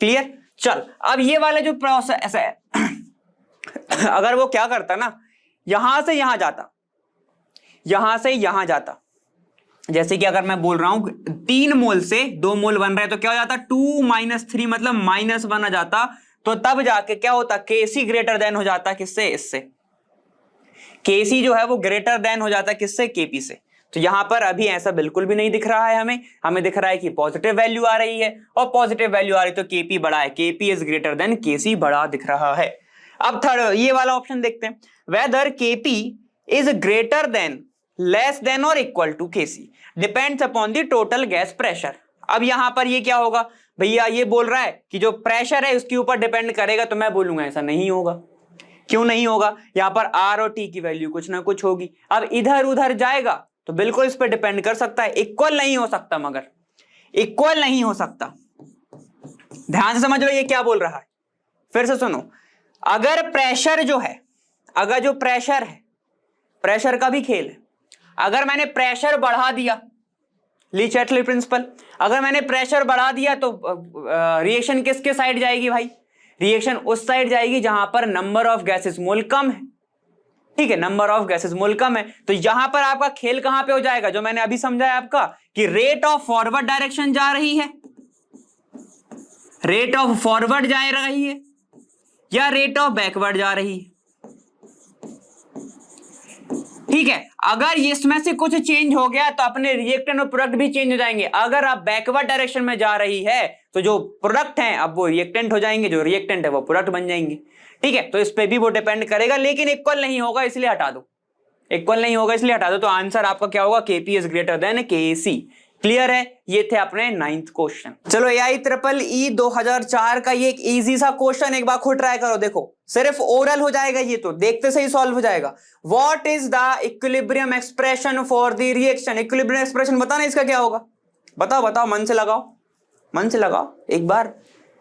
Speaker 1: क्लियर। चल अब ये वाले जो प्रोसेस है अगर वो क्या करता ना, यहां से यहां जाता, यहां से यहां जाता, जैसे कि अगर मैं बोल रहा हूं 3 मोल से 2 मोल बन रहे हैं, तो क्या हो जाता, 2 - 3 मतलब -1 आ जाता, तो तब जाके क्या होता, Kc ग्रेटर देन हो जाता किससे, इससे, Kc जो है वो ग्रेटर देन हो जाता किससे, Kp से। तो यहां पर अभी ऐसा बिल्कुल भी नहीं दिख रहा है, हमें दिख रहा है कि पॉजिटिव वैल्यू आ रही है, और पॉजिटिव वैल्यू आ रही तो Kp बड़ा है, Kp is greater then Kc बड़ा दिख रहा है। अब थर्ड ये वाला ऑप्शन देखते हैं, whether Kp is greater than, less than और equal to Kc depends upon the total gas pressure. अब यहां पर ये क्या होगा भैया, ये बोल रहा है कि जो प्रेशर है उसके ऊपर डिपेंड करेगा, तो मैं बोलूंगा ऐसा नहीं होगा। क्यों नहीं होगा, यहां पर R और T की वैल्यू कुछ ना कुछ होगी। अब इधर उधर जाएगा तो बिल्कुल इस पर डिपेंड कर सकता है, इक्वल नहीं हो सकता, मगर इक्वल नहीं हो सकता। ध्यान से समझ लो ये क्या बोल रहा है, फिर से सुनो, अगर प्रेशर जो है, अगर जो प्रेशर है, प्रेशर का भी खेल है, अगर मैंने प्रेशर बढ़ा दिया, ली चैटली प्रिंसिपल, अगर मैंने प्रेशर बढ़ा दिया तो रिएक्शन किसके साइड जाएगी भाई, रिएक्शन उस साइड जाएगी जहां पर नंबर ऑफ गैसेस मोल कम है, ठीक है, नंबर ऑफ गैसेस मोल कम है। तो यहां पर आपका खेल कहां पे हो जाएगा, जो मैंने अभी समझाया आपका, कि रेट ऑफ फॉरवर्ड डायरेक्शन जा रही है, रेट ऑफ फॉरवर्ड जा रही है या रेट ऑफ बैकवर्ड जा रही है, ठीक है। अगर इसमें से कुछ चेंज हो गया तो अपने रिएक्टेंट और प्रोडक्ट भी चेंज हो जाएंगे। अगर आप बैकवर्ड डायरेक्शन में जा रही है तो जो प्रोडक्ट हैं अब वो रिएक्टेंट हो जाएंगे, जो रिएक्टेंट है वो प्रोडक्ट बन जाएंगे, ठीक है। तो इस पे भी वो डिपेंड करेगा, लेकिन इक्वल नहीं होगा इसलिए हटा दो, इक्वल नहीं होगा इसलिए हटा दो। तो आंसर आपका क्या होगा, Kp is greater then Kc। Clear है, ये थे अपने 9th क्वेश्चन। चलो AIEEE 2004 का ये एक इजी सा क्वेश्चन एक बार खुद ट्राई करो, देखो सिर्फ ओरल हो जाएगा, ये तो देखते से ही सॉल्व हो जाएगा। What is the equilibrium expression for the reaction, equilibrium expression बताना इसका क्या होगा, बताओ बताओ, मन से लगाओ, मन से लगाओ एक बार।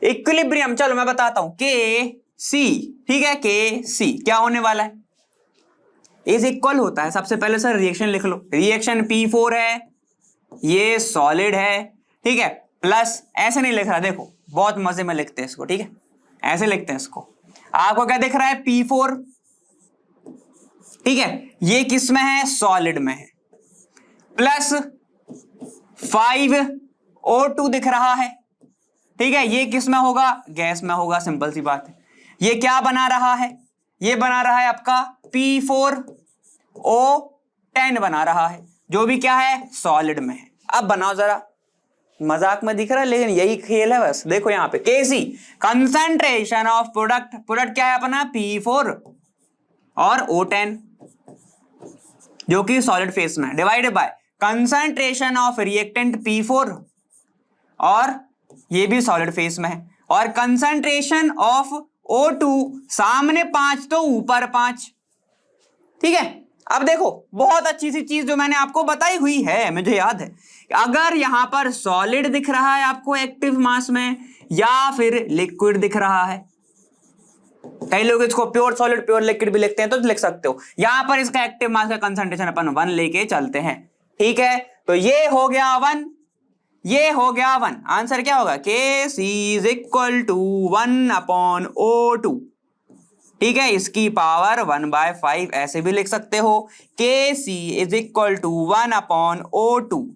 Speaker 1: इक्विलिब्रियम, चलो मैं बताता हूं, Kc, ठीक है, Kc क्या होने वाला है, इज इक्वल होता है, सबसे पहले सर रिएक्शन लिख लो, रिएक्शन P4 है, ये सॉलिड है, ठीक है, प्लस ऐसे नहीं लिख रहा, देखो बहुत मजे में लिखते हैं इसको, ठीक है, ऐसे लिखते हैं इसको। आपको क्या दिख रहा है, P4, ठीक है, ये किस में है, सॉलिड में है, प्लस 5O2 दिख रहा है, ठीक है, ये किस में होगा, गैस में होगा, सिंपल सी बात है। ये क्या बना रहा है, ये बना रहा है आपका P4O10 बना रहा है, जो भी क्या है, सॉलिड में है। अब बनाओ जरा, मजाक में दिख रहा है लेकिन यही खेल है बस। देखो यहाँ पे Kc concentration of product, product क्या है अपना P4 और O10 जो कि सॉलिड फेस में, divided by concentration of reactant P4 और ये भी सॉलिड फेस में है, और कंसंट्रेशन ऑफ O2 सामने 5 तो ऊपर 5, ठीक है। अब देखो बहुत अच्छी सी चीज जो मैंने आपको बताई हुई है, मुझे याद है, अगर यहां पर सॉलिड दिख रहा है आपको एक्टिव मास में, या फिर लिक्विड दिख रहा है, कई लोग इसको प्योर सॉलिड प्योर लिक्विड भी लिखते हैं, तो लिख सकते हो। यहां पर इसका एक्टिव मास का कंसंट्रेशन अपन 1 लेके चलते हैं, ठीक है। तो ये हो गया 1, ये हो गया 1, आंसर क्या होगा, Kc is equal to 1/O2, ठीक है, इसकी पावर 1/5 ऐसे भी लिख सकते हो, Kc is equal to 1/O2,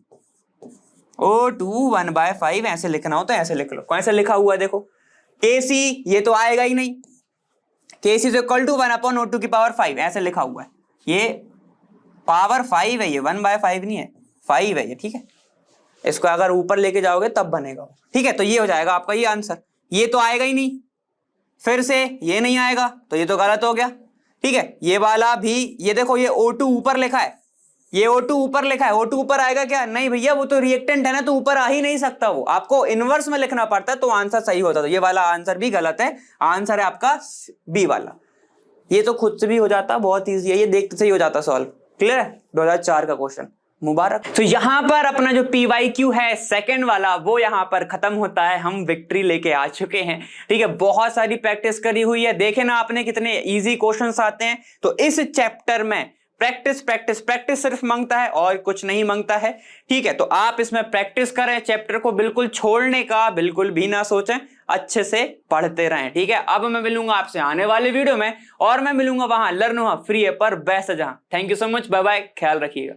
Speaker 1: O2 1/5 ऐसे लिखना हो तो ऐसे लिख लो। कैसे लिखा हुआ है देखो, Kc ये तो आएगा ही नहीं, Kc is equal to 1/O2 की पावर 5 ऐसे लिखा हुआ है, ये पावर 5 है, ये 1/5 नहीं है, 5 है ये, ठीक है। इसको अगर ऊपर लेके जाओगे तब बनेगा, ठीक है। तो ये हो जाएगा आपका ये आंसर, ये तो आएगा ही नहीं, फिर से ये नहीं आएगा तो ये तो गलत हो गया, ठीक है। ये वाला भी, ये देखो ये O2 ऊपर लिखा है, ये O2 ऊपर लिखा है, O2 ऊपर आएगा क्या? नहीं भैया, वो तो रिएक्टेंट है ना, तो ऊपर आ ही नहीं सकता, वो आपको इनवर्स में लिखना पड़ता है तो आंसर सही होता। तो ये वाला आंसर भी गलत है, आंसर है आपका बी वाला। ये तो खुद से भी हो जाता, बहुत ईजी है, ये देखते से ही हो जाता सॉल्व। क्लियर है? 2004 का क्वेश्चन, मुबारक। तो यहां पर अपना जो PYQ है सेकंड वाला, वो यहां पर खत्म होता है, हम विक्ट्री लेके आ चुके हैं, ठीक है। बहुत सारी प्रैक्टिस करी हुई है, देखे ना आपने कितने इजी क्वेश्चंस आते हैं। तो इस चैप्टर में प्रैक्टिस प्रैक्टिस प्रैक्टिस सिर्फ मांगता है और कुछ नहीं मांगता है, ठीक है। तो आप इसमें प्रैक्टिस करें, चैप्टर को बिल्कुल छोड़ने का बिल्कुल भी ना सोचें, अच्छे से पढ़ते रहें, ठीक है। अब मैं मिलूंगा आपसे आने वाले वीडियो में, और मैं मिलूंगा वहां लर्न वहां फ्री है पर बेस्ट जहां। Thank you so much, bye bye, ख्याल रखिएगा।